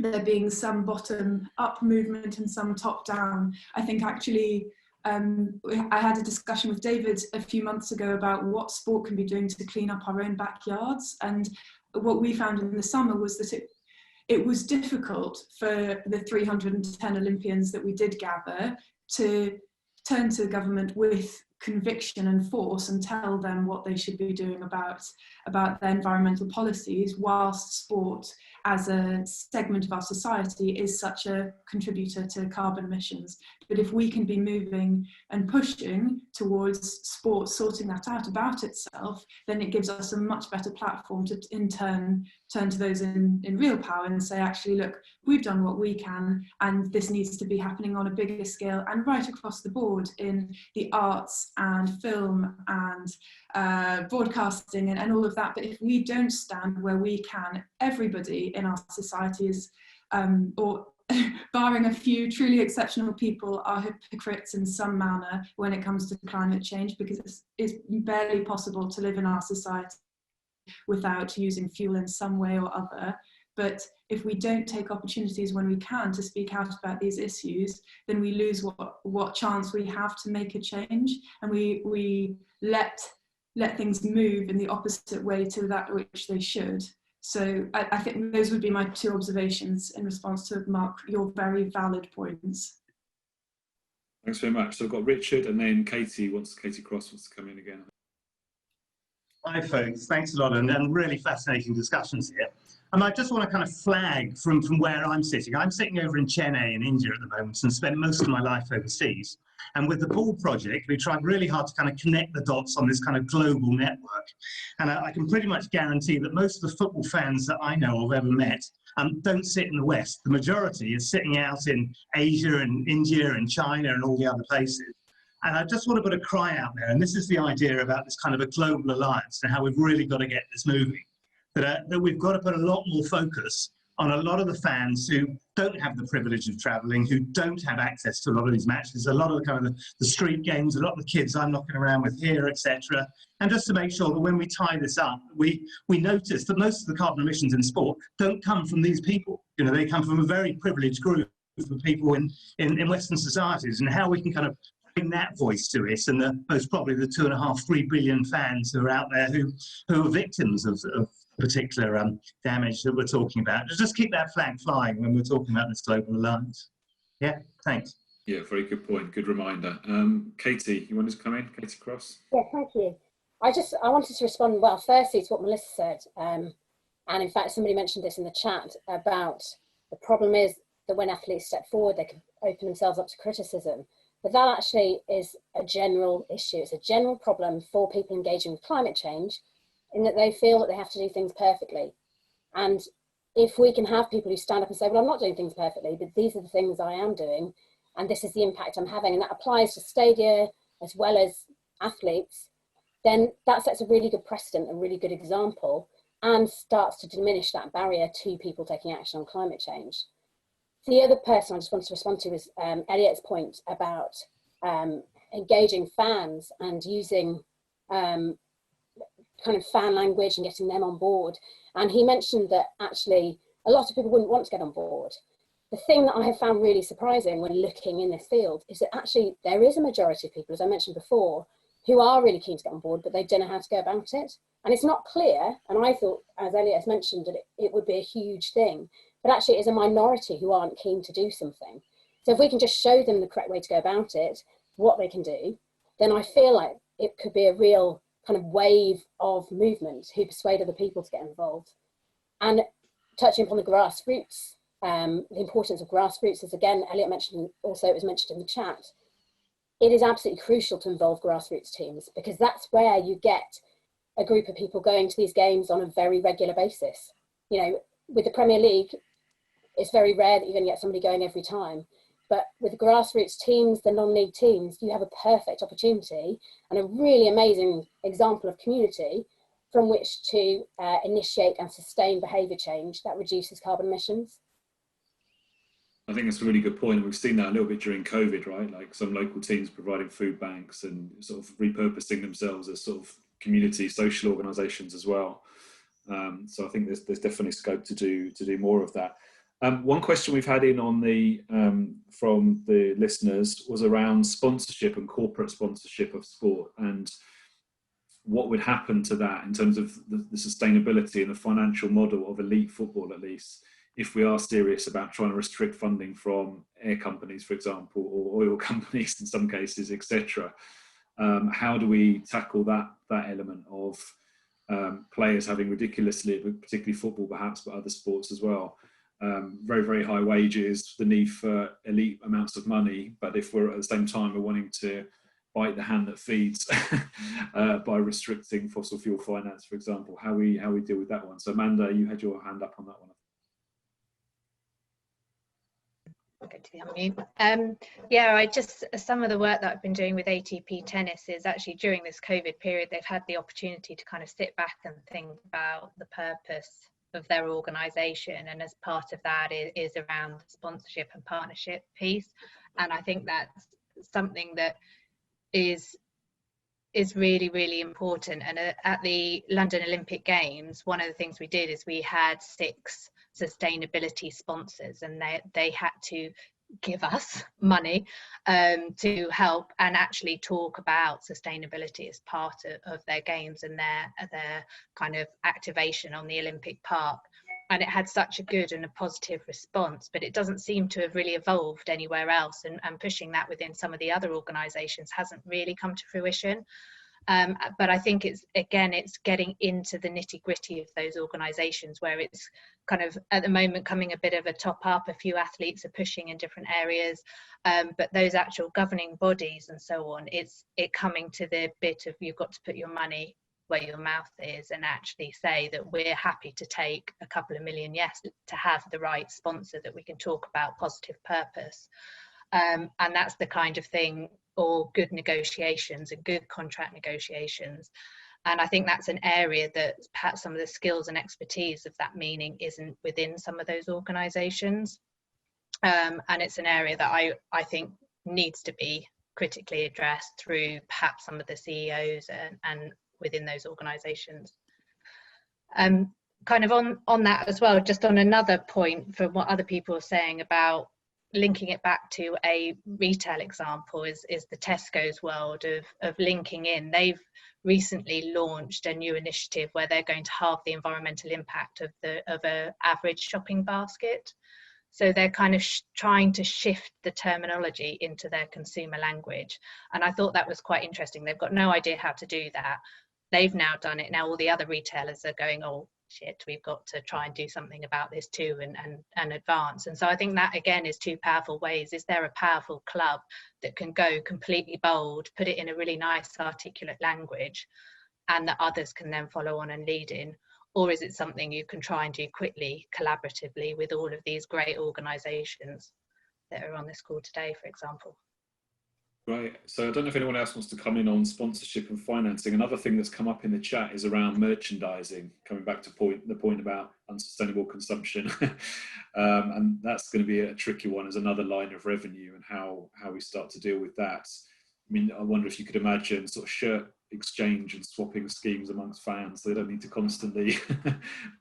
there being some bottom up movement and some top down, I think actually I had a discussion with David a few months ago about what sport can be doing to clean up our own backyards. And what we found in the summer was that it was difficult for the 310 Olympians that we did gather to turn to the government with conviction and force and tell them what they should be doing about their environmental policies, whilst sport as a segment of our society is such a contributor to carbon emissions. But if we can be moving and pushing towards sport sorting that out about itself, then it gives us a much better platform to in turn turn to those in real power and say, actually, look, we've done what we can, and this needs to be happening on a bigger scale and right across the board in the arts and film and broadcasting and all of that. But if we don't stand where we can, everybody in our society is, or barring a few truly exceptional people, are hypocrites in some manner when it comes to climate change, because it's barely possible to live in our society without using fuel in some way or other. But if we don't take opportunities when we can to speak out about these issues, then we lose what chance we have to make a change, and we let things move in the opposite way to that which they should. So I think those would be my 2 observations in response to Mark, your very valid points. Thanks very much. So I've got Richard, and then Katie Cross wants to come in again. Hi folks, thanks a lot, and really fascinating discussions here. And I just want to kind of flag from where I'm sitting. I'm sitting over in Chennai in India at the moment and spent most of my life overseas. And with the Ball project, we tried really hard to kind of connect the dots on this kind of global network. And I can pretty much guarantee that most of the football fans that I know of ever met don't sit in the West. The majority is sitting out in Asia and India and China and all the other places. And I just want to put a cry out there, and this is the idea about this kind of a global alliance and how we've really got to get this moving. That we've got to put a lot more focus on a lot of the fans who don't have the privilege of travelling, who don't have access to a lot of these matches, a lot of the kind of the street games, a lot of the kids I'm knocking around with here, etc. And just to make sure that when we tie this up, we notice that most of the carbon emissions in sport don't come from these people. You know, they come from a very privileged group of people in Western societies, and how we can kind of bring that voice to it, and most probably the 2.5–3 billion fans who are out there who are victims of particular damage that we're talking about. Just keep that flag flying when we're talking about this global alliance. Yeah, thanks. Yeah, very good point. Good reminder. Katie, you wanted to come in? Katie Cross? Yeah, thank you. I wanted to respond, well, firstly to what Melissa said. And in fact, somebody mentioned this in the chat about the problem is that when athletes step forward, they can open themselves up to criticism. But that actually is a general issue. It's a general problem for people engaging with climate change, in that they feel that they have to do things perfectly. And if we can have people who stand up and say, well, I'm not doing things perfectly, but these are the things I am doing, and this is the impact I'm having, and that applies to stadia as well as athletes, then that sets a really good precedent, a really good example. and starts to diminish that barrier to people taking action on climate change. The other person I just wanted to respond to was Elliot's point about engaging fans and using kind of fan language and getting them on board. And he mentioned that actually a lot of people wouldn't want to get on board. The thing that I have found really surprising when looking in this field is that actually there is a majority of people, as I mentioned before, who are really keen to get on board, but they don't know how to go about it. And it's not clear, and I thought, as Elliot has mentioned, that it would be a huge thing, but actually it is a minority who aren't keen to do something. So if we can just show them the correct way to go about it, what they can do, then I feel like it could be a real kind of wave of movement who persuade other people to get involved. And touching upon the grassroots, the importance of grassroots, as again, Elliot mentioned, also it was mentioned in the chat, it is absolutely crucial to involve grassroots teams, because that's where you get a group of people going to these games on a very regular basis. You know, with the Premier League, it's very rare that you're going to get somebody going every time. But with the grassroots teams, the non-league teams, you have a perfect opportunity and a really amazing example of community from which to initiate and sustain behaviour change that reduces carbon emissions. I think that's a really good point. We've seen that a little bit during COVID, right? Like some local teams providing food banks and sort of repurposing themselves as sort of community social organisations as well. So I think there's definitely scope to do more of that. One question we've had in on the from the listeners was around sponsorship and corporate sponsorship of sport, and what would happen to that in terms of the sustainability and the financial model of elite football, at least, if we are serious about trying to restrict funding from air companies, for example, or oil companies in some cases, etc. How do we tackle that element of players having ridiculously, particularly football perhaps, but other sports as well, very, very high wages, the need for elite amounts of money, but if we're at the same time we're wanting to bite the hand that feeds by restricting fossil fuel finance, for example, how we deal with that one. So Amanda, you had your hand up on that one. Go to the unmute. Yeah, I just, some of the work that I've been doing with ATP tennis is actually during this COVID period, they've had the opportunity to kind of sit back and think about the purpose of their organisation, and as part of that is around the sponsorship and partnership piece. And I think that's something that is really, really important. And at the London Olympic Games, one of the things we did is we had 6 sustainability sponsors, and they had to give us money to help and actually talk about sustainability as part of their games and their kind of activation on the Olympic Park. And it had such a good and a positive response, but it doesn't seem to have really evolved anywhere else, and pushing that within some of the other organisations hasn't really come to fruition. But I think it's getting into the nitty-gritty of those organisations where it's kind of at the moment coming a bit of a top up. A few athletes are pushing in different areas, but those actual governing bodies and so on, it's coming to the bit of you've got to put your money where your mouth is and actually say that we're happy to take a couple of million, yes, to have the right sponsor that we can talk about positive purpose. And that's the kind of thing, or good negotiations and good contract negotiations. And I think that's an area that perhaps some of the skills and expertise of that meaning isn't within some of those organisations. And it's an area that I think needs to be critically addressed through perhaps some of the CEOs and within those organisations. Kind of on that as well, just on another point from what other people are saying about linking it back to a retail example is the Tesco's world of linking in. They've recently launched a new initiative where they're going to halve the environmental impact of an average shopping basket. So they're kind of trying to shift the terminology into their consumer language. And I thought that was quite interesting. They've got no idea how to do that. They've now done it. Now all the other retailers are going, oh, shit, we've got to try and do something about this too and advance. And so I think that again is 2 powerful ways. Is there a powerful club that can go completely bold, put it in a really nice articulate language, and that others can then follow on and lead in? Or is it something you can try and do quickly, collaboratively with all of these great organisations that are on this call today, for example? Right. So I don't know if anyone else wants to come in on sponsorship and financing. Another thing that's come up in the chat is around merchandising, coming back to the point about unsustainable consumption. And that's going to be a tricky one as another line of revenue, and how we start to deal with that. I mean, I wonder if you could imagine sort of shirt exchange and swapping schemes amongst fans. They don't need to constantly,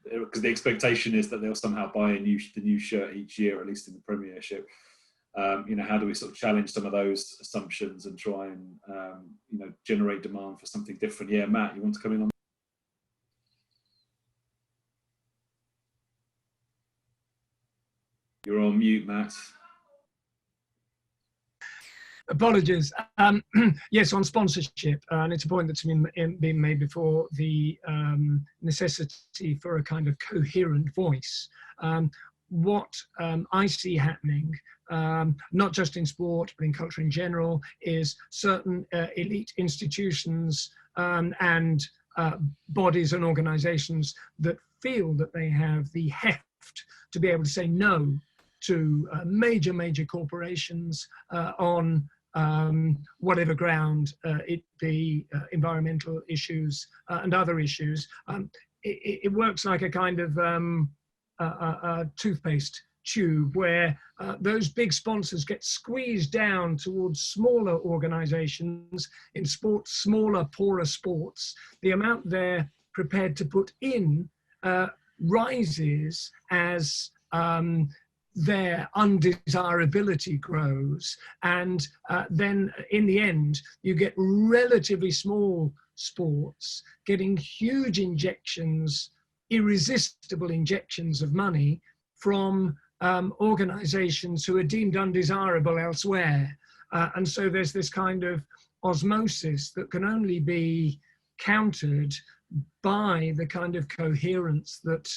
because the expectation is that they'll somehow buy the new shirt each year, at least in the Premiership. You know, how do we sort of challenge some of those assumptions and try and you know, generate demand for something different? Yeah, Matt, you want to come in on? You're on mute, Matt. Apologies. Yes, on sponsorship, and it's a point that's been made before, the necessity for a kind of coherent voice. What I see happening, not just in sport, but in culture in general, is certain elite institutions and bodies and organizations that feel that they have the heft to be able to say no to major corporations on whatever ground it be, environmental issues and other issues. It works like a kind of a toothpaste tube, where those big sponsors get squeezed down towards smaller organizations in sports, smaller, poorer sports. The amount they're prepared to put in rises as their undesirability grows, and then in the end you get relatively small sports getting huge injections, irresistible injections of money from organizations who are deemed undesirable elsewhere. And so there's this kind of osmosis that can only be countered by the kind of coherence that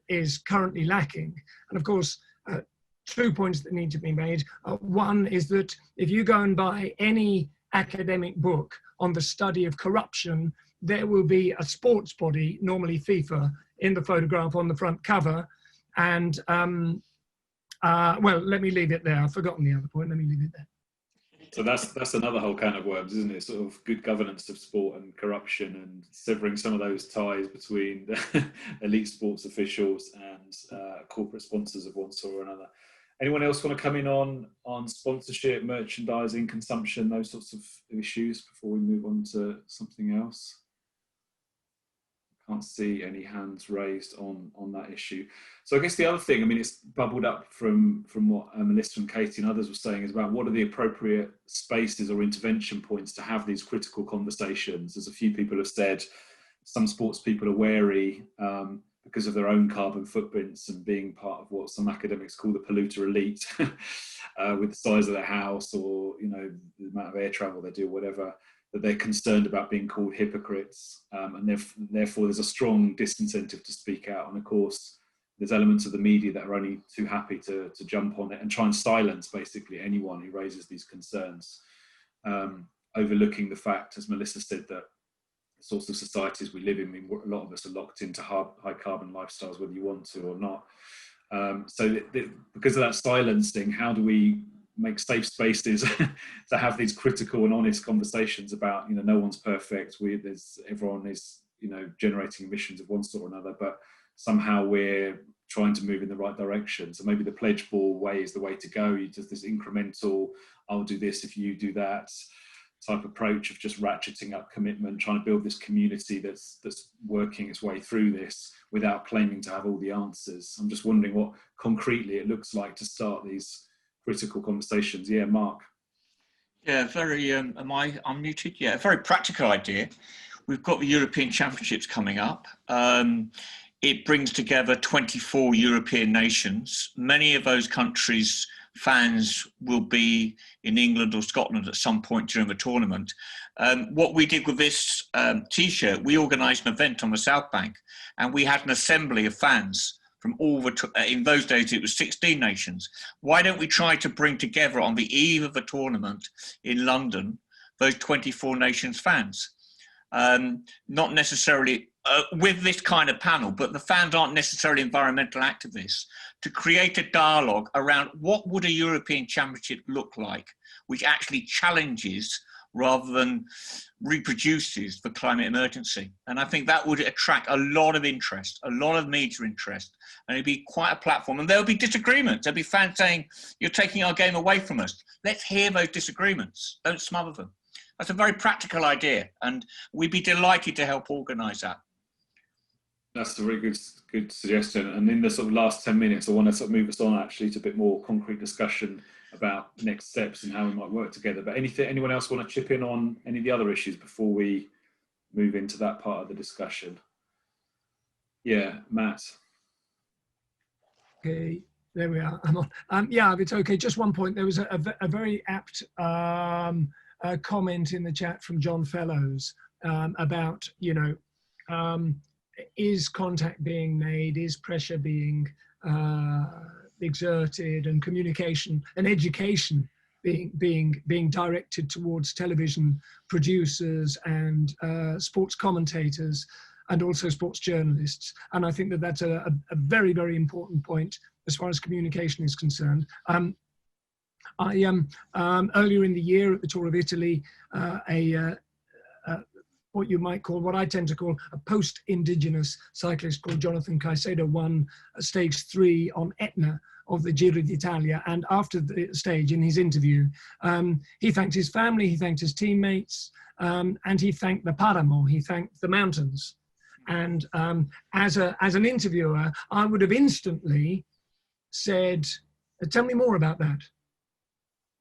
is currently lacking. And of course, 2 points that need to be made. One is that if you go and buy any academic book on the study of corruption, there will be a sports body, normally FIFA, in the photograph on the front cover. And well, let me leave it there. I've forgotten the other point. Let me leave it there. So that's another whole can of worms, isn't it? Sort of good governance of sport and corruption, and severing some of those ties between the elite sports officials and corporate sponsors of one sort or another. Anyone else want to come in on sponsorship, merchandising, consumption, those sorts of issues before we move on to something else? Can't see any hands raised on that issue. So I guess the other thing, I mean, it's bubbled up from what Melissa and Katie and others were saying, is about what are the appropriate spaces or intervention points to have these critical conversations. As a few people have said, some sports people are wary because of their own carbon footprints and being part of what some academics call the polluter elite, with the size of their house, or, you know, the amount of air travel they do, whatever, that they're concerned about being called hypocrites, and therefore there's a strong disincentive to speak out. And of course, there's elements of the media that are only too happy to jump on it and try and silence basically anyone who raises these concerns, overlooking the fact, as Melissa said, that the sorts of societies we live in, I mean, a lot of us are locked into high carbon lifestyles, whether you want to or not. So because of that silencing, how do we make safe spaces to have these critical and honest conversations about, you know, no one's perfect. Everyone is, you know, generating emissions of one sort or another, but somehow we're trying to move in the right direction. So maybe the Pledgeball way is the way to go. You just this incremental, I'll do this if you do that type approach of just ratcheting up commitment, trying to build this community that's working its way through this without claiming to have all the answers. I'm just wondering what concretely it looks like to start these critical conversations. Yeah, Mark. Yeah, very, am I unmuted? Yeah, a very practical idea. We've got the European Championships coming up. It brings together 24 European nations. Many of those countries' fans will be in England or Scotland at some point during the tournament. What we did with this T-shirt, we organised an event on the South Bank, and we had an assembly of fans from all the, in those days it was 16 nations. Why don't we try to bring together on the eve of the tournament in London, those 24 nations fans? Not necessarily with this kind of panel, but the fans aren't necessarily environmental activists, to create a dialogue around what would a European Championship look like, which actually challenges rather than reproduces the climate emergency. And I think that would attract a lot of interest, a lot of media interest, and it'd be quite a platform. And there'll be disagreements. There'll be fans saying, you're taking our game away from us. Let's hear those disagreements. Don't smother them. That's a very practical idea, and we'd be delighted to help organise that. That's a really good suggestion. And in the sort of last 10 minutes, I want to sort of move us on actually to a bit more concrete discussion about next steps and how we might work together. But anyone else want to chip in on any of the other issues before we move into that part of the discussion? Yeah, Matt. Okay, there we are. I'm on. Yeah, if it's okay, just one point. There was a very apt comment in the chat from John Fellows about, you know, is contact being made, is pressure being exerted, and communication and education being directed towards television producers and sports commentators and also sports journalists. And I think that that's a very, very important point as far as communication is concerned. Earlier in the year at the Tour of Italy, what you might call, what I tend to call a post-indigenous cyclist called Jonathan Caicedo won stage 3 on Etna of the Giro d'Italia. And after the stage, in his interview, he thanked his family, he thanked his teammates, and he thanked the Paramo, he thanked the mountains. And as an interviewer, I would have instantly said, tell me more about that.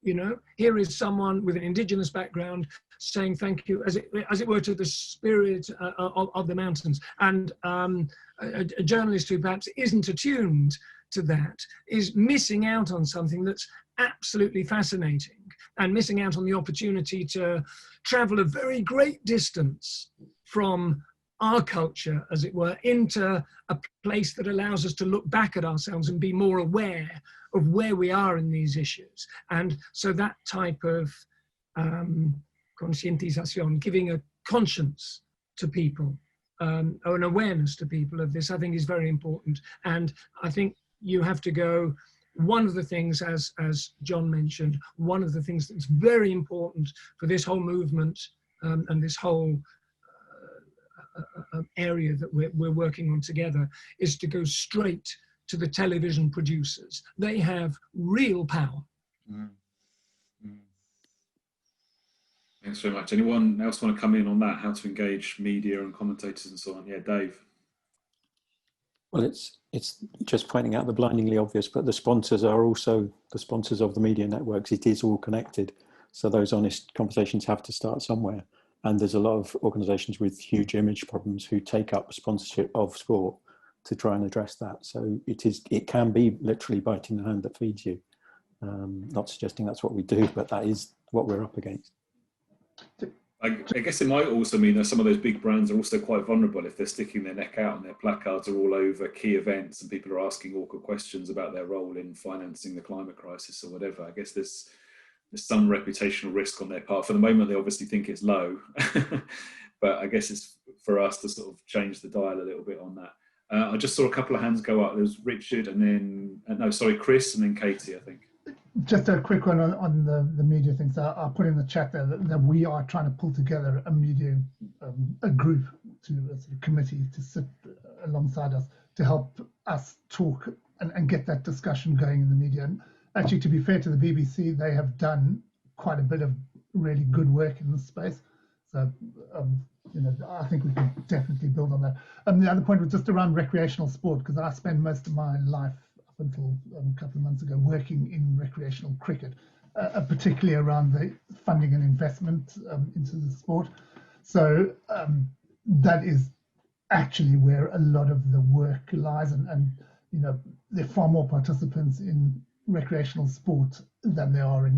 You know, here is someone with an indigenous background saying thank you, as it were, to the spirit of the mountains. And a journalist who perhaps isn't attuned to that is missing out on something that's absolutely fascinating, and missing out on the opportunity to travel a very great distance from our culture, as it were, into a place that allows us to look back at ourselves and be more aware of where we are in these issues. And so that type of conscientization, giving a conscience to people, or an awareness to people of this, I think is very important. And I think you have to go, one of the things, as John mentioned, one of the things that's very important for this whole movement and this whole area that we're working on together, is to go straight to the television producers. They have real power. Thanks very much. Anyone else want to come in on that, how to engage media and commentators and so on? Yeah, Dave. Well, it's just pointing out the blindingly obvious, but the sponsors are also the sponsors of the media networks. It is all connected. So those honest conversations have to start somewhere. And there's a lot of organisations with huge image problems who take up sponsorship of sport to try and address that. So it can be literally biting the hand that feeds you. Not suggesting that's what we do, but that is what we're up against. I guess it might also mean that some of those big brands are also quite vulnerable if they're sticking their neck out and their placards are all over key events and people are asking awkward questions about their role in financing the climate crisis or whatever. I guess there's some reputational risk on their part. For the moment, they obviously think it's low, but I guess it's for us to sort of change the dial a little bit on that. I just saw a couple of hands go up. There's Richard and then, Chris and then Katie, I think. Just a quick one on the media things. I'll put in the chat there that we are trying to pull together a media a group, to a sort of committee to sit alongside us to help us talk and get that discussion going in the media. And actually, to be fair to the BBC, they have done quite a bit of really good work in this space. So, you know, I think we can definitely build on that. The other point was just around recreational sport, because I spent most of my life up until a couple of months ago working in recreational cricket, particularly around the funding and investment into the sport. So that is actually where a lot of the work lies, and you know, there are far more participants in recreational sport than there are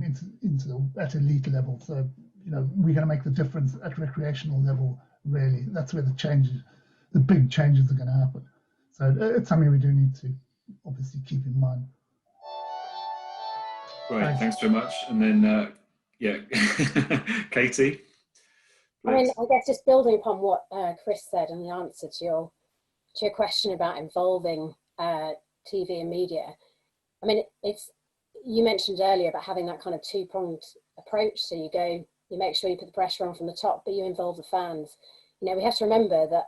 at elite level. So, you know, we're going to make the difference at recreational level, really. That's where the big changes are going to happen. So it's something we do need to obviously keep in mind. Great, thanks very much. And then, yeah, Katie. I mean, I guess just building upon what Chris said and the answer to your question about involving TV and media. I mean, you mentioned earlier about having that kind of two-pronged approach. So you make sure you put the pressure on from the top, but you involve the fans. You know, we have to remember that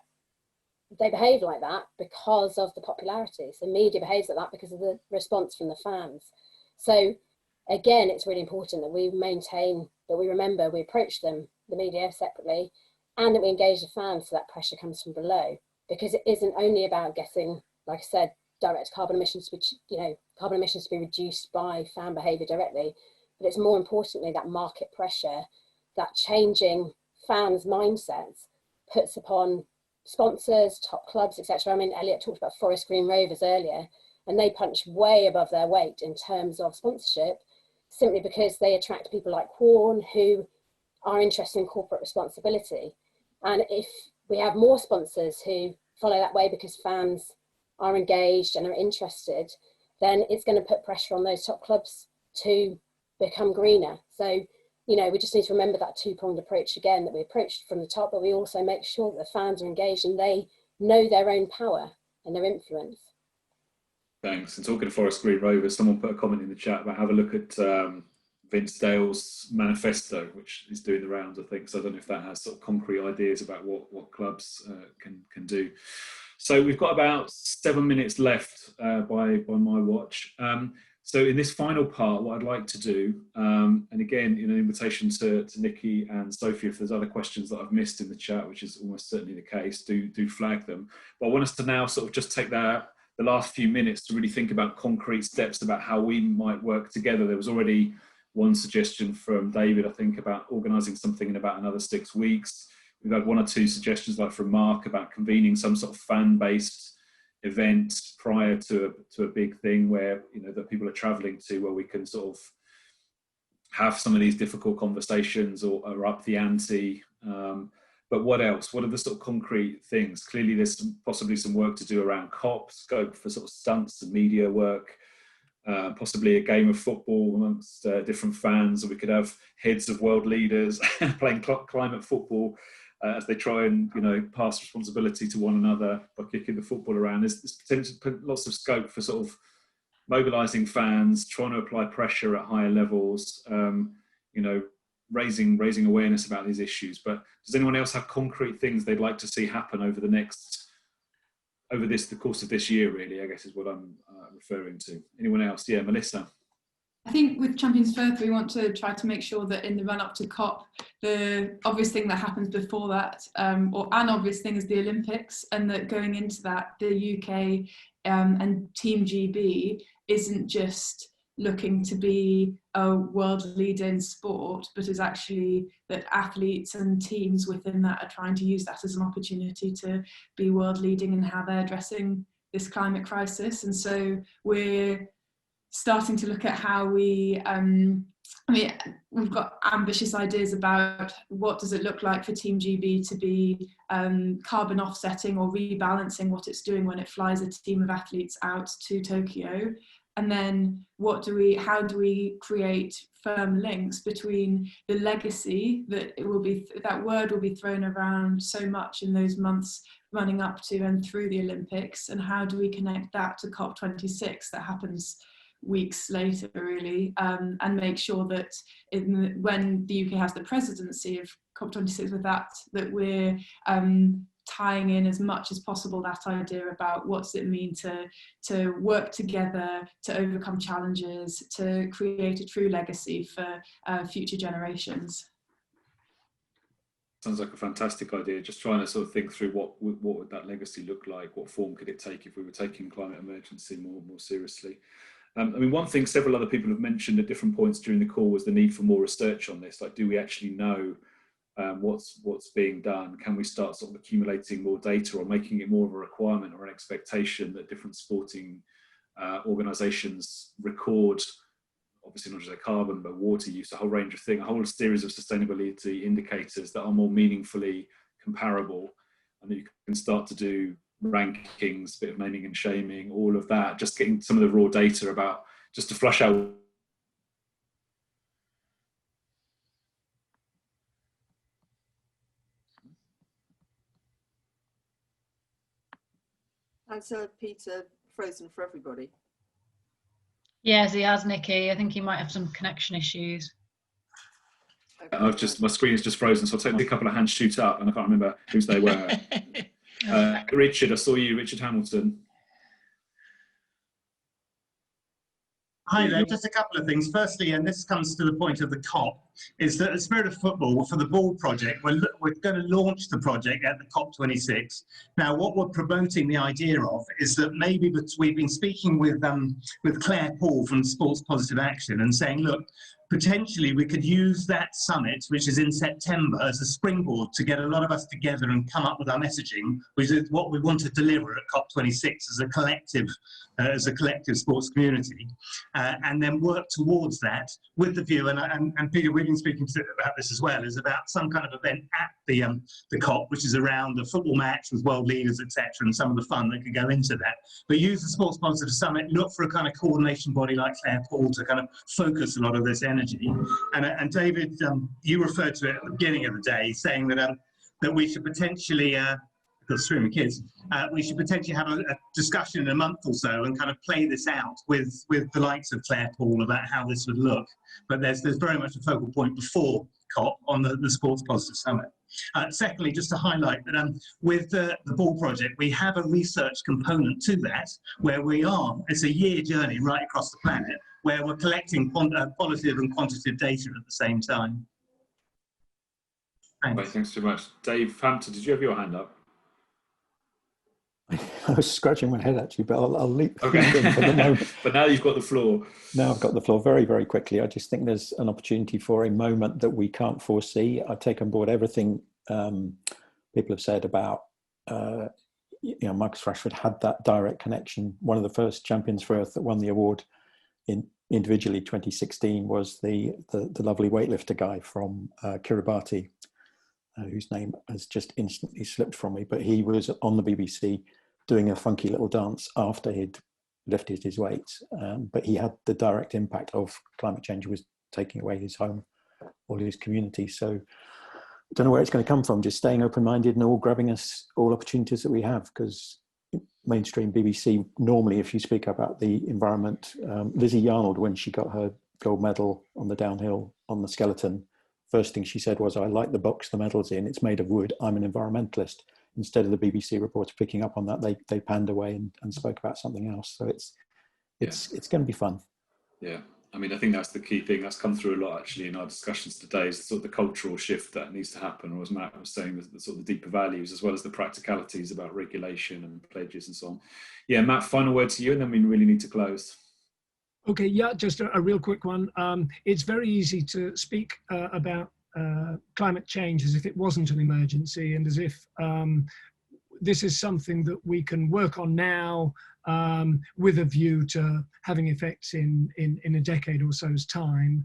they behave like that because of the popularity. So media behaves like that because of the response from the fans. So again, it's really important that we maintain, that we remember we approach them, the media, separately, and that we engage the fans so that pressure comes from below. Because it isn't only about getting, like I said, direct carbon emissions, which, you know, carbon emissions to be reduced by fan behaviour directly, but it's more importantly that market pressure, that changing fans' mindsets puts upon sponsors, top clubs, etc. I mean, Elliot talked about Forest Green Rovers earlier, and they punch way above their weight in terms of sponsorship, simply because they attract people like Quorn who are interested in corporate responsibility. And if we have more sponsors who follow that way because fans are engaged and are interested, then it's going to put pressure on those top clubs to become greener. So, you know, we just need to remember that two-pronged approach again, that we approach from the top, but we also make sure that the fans are engaged and they know their own power and their influence. Thanks. And talking to Forest Green Rovers, someone put a comment in the chat about have a look at Vince Dale's manifesto, which is doing the rounds, I think. So I don't know if that has sort of concrete ideas about what clubs can do. So we've got about 7 minutes left by my watch. So in this final part, what I'd like to do, and again, in an invitation to Nikki and Sophie, if there's other questions that I've missed in the chat, which is almost certainly the case, do flag them. But I want us to now sort of just take the last few minutes to really think about concrete steps about how we might work together. There was already one suggestion from David, I think, about organising something in about another 6 weeks. We've had 1 or 2 suggestions, like from Mark, about convening some sort of fan-based event prior to a big thing where, you know, that people are travelling to, where we can sort of have some of these difficult conversations or up the ante. But what else? What are the sort of concrete things? Clearly, there's possibly some work to do around COP, scope for sort of stunts and media work. Possibly a game of football amongst different fans, or we could have heads of world leaders playing climate football as they try and, you know, pass responsibility to one another by kicking the football around. There's potential, lots of scope for sort of mobilising fans, trying to apply pressure at higher levels, you know, raising awareness about these issues. But does anyone else have concrete things they'd like to see happen over the course of this year, really, I guess is what I'm referring to. Anyone else? Yeah, Melissa. I think with Champions Firth, we want to try to make sure that in the run-up to COP, the obvious thing that happens before that, or an obvious thing, is the Olympics, and that going into that, the UK and Team GB isn't just looking to be a world leader in sport, but is actually that athletes and teams within that are trying to use that as an opportunity to be world leading in how they're addressing this climate crisis. And so we're starting to look at how we, I mean, we've got ambitious ideas about what does it look like for Team GB to be carbon offsetting or rebalancing what it's doing when it flies a team of athletes out to Tokyo. And then how do we create firm links between the legacy that that word will be thrown around so much in those months running up to and through the Olympics, and how do we connect that to COP26 that happens weeks later, really, and make sure that when the UK has the presidency of COP26 with that we're tying in as much as possible that idea about what's it mean to work together, to overcome challenges, to create a true legacy for future generations. Sounds like a fantastic idea. Just trying to sort of think through what would that legacy look like? What form could it take if we were taking climate emergency more seriously? I mean, one thing several other people have mentioned at different points during the call was the need for more research on this. Like, do we actually know what's being done? Can we start sort of accumulating more data, or making it more of a requirement or an expectation that different sporting organisations record, obviously not just their carbon, but water use, a whole range of things, a whole series of sustainability indicators that are more meaningfully comparable, and that you can start to do rankings, a bit of naming and shaming, all of that, just getting some of the raw data about, just to flush out Has Peter frozen for everybody? Yes, he has, Nikki. I think he might have some connection issues. I've just, my screen is just frozen, so I'll take a couple of hands shoot up, and I can't remember whose they were. Richard, I saw you, Richard Hamilton. Hi there, just a couple of things. Firstly, and this comes to the point of the COP, is that the Spirit of Football for the Ball project, we're going to launch the project at the COP26. Now, what we're promoting the idea of is that maybe we've been speaking with Claire Paul from Sports Positive Action and saying, look, potentially we could use that summit, which is in September, as a springboard to get a lot of us together and come up with our messaging, which is what we want to deliver at COP26 as a collective sports community, and then work towards that with the view, and Peter, we've been speaking about this as well, is about some kind of event at the COP, which is around a football match with world leaders, etc., and some of the fun that could go into that. But use the Sports Positive Summit, look for a kind of coordination body like Claire Paul to kind of focus a lot of this energy. And David, you referred to it at the beginning of the day, saying that that we should potentially, because streaming kids, we should potentially have a discussion in a month or so and kind of play this out with the likes of Claire Paul about how this would look. But there's very much a focal point before COP on the Sports Positive Summit. Secondly, just to highlight that with the Ball project, we have a research component to that, where it's a year journey right across the planet, where we're collecting qualitative and quantitative data at the same time. Thanks. Right, thanks so much. Dave Hampton, did you have your hand up? I was scratching my head actually, but I'll leap okay. in for the moment. But now you've got the floor. Now I've got the floor very, very quickly. I just think there's an opportunity for a moment that we can't foresee. I take on board everything people have said about, Marcus Rashford had that direct connection. One of the first champions for Earth that won the award individually 2016 was the lovely weightlifter guy from Kiribati, whose name has just instantly slipped from me, but he was on the BBC doing a funky little dance after he'd lifted his weights, but he had the direct impact of climate change was taking away his home, all his community. So I don't know where it's going to come from, just staying open-minded and all grabbing us all opportunities that we have, because mainstream BBC, normally if you speak about the environment, Lizzie Yarnold, when she got her gold medal on the downhill on the skeleton, first thing she said was, I like the box the medal's in, it's made of wood, I'm an environmentalist. Instead of the BBC reporter picking up on that, they panned away and spoke about something else. So it's going to be fun. Yeah, I mean, I think that's the key thing that's come through a lot actually in our discussions today, is sort of the cultural shift that needs to happen, or as Matt was saying, the sort of the deeper values as well as the practicalities about regulation and pledges and so on. Yeah, Matt, final word to you, and then we really need to close. Okay, yeah, just a real quick one. It's very easy to speak about climate change as if it wasn't an emergency, and as if this is something that we can work on now with a view to having effects in a decade or so's time.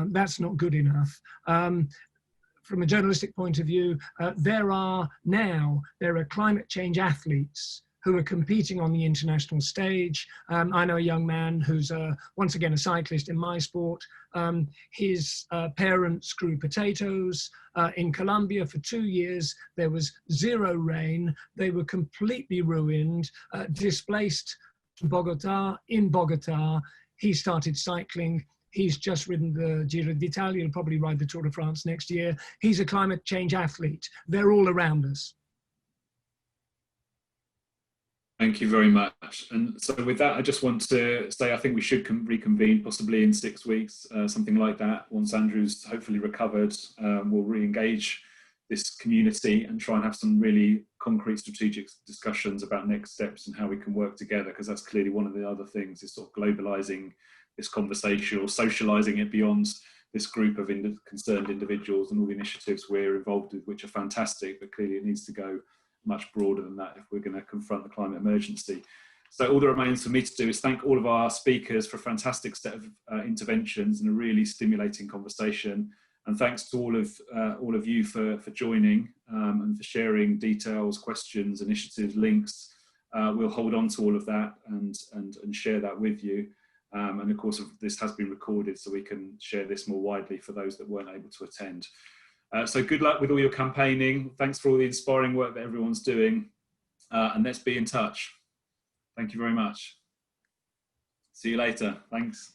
That's not good enough. From a journalistic point of view, there are climate change athletes who are competing on the international stage. I know a young man who's once again a cyclist in my sport. His parents grew potatoes in Colombia for 2 years. There was zero rain. They were completely ruined, displaced to Bogota. In Bogota, he started cycling. He's just ridden the Giro d'Italia. He'll probably ride the Tour de France next year. He's a climate change athlete. They're all around us. Thank you very much. And so with that, I just want to say I think we should reconvene possibly in 6 weeks, something like that. Once Andrew's hopefully recovered, we'll re-engage this community and try and have some really concrete strategic discussions about next steps and how we can work together, because that's clearly one of the other things, is sort of globalizing this conversation or socializing it beyond this group of concerned individuals and all the initiatives we're involved with, which are fantastic, but clearly it needs to go much broader than that if we're going to confront the climate emergency. So all that remains for me to do is thank all of our speakers for a fantastic set of interventions and a really stimulating conversation. And thanks to all of you for joining and for sharing details, questions, initiatives, links. We'll hold on to all of that and share that with you. And of course, this has been recorded, so we can share this more widely for those that weren't able to attend. So good luck with all your campaigning. Thanks for all the inspiring work that everyone's doing. And let's be in touch. Thank you very much. See you later. Thanks.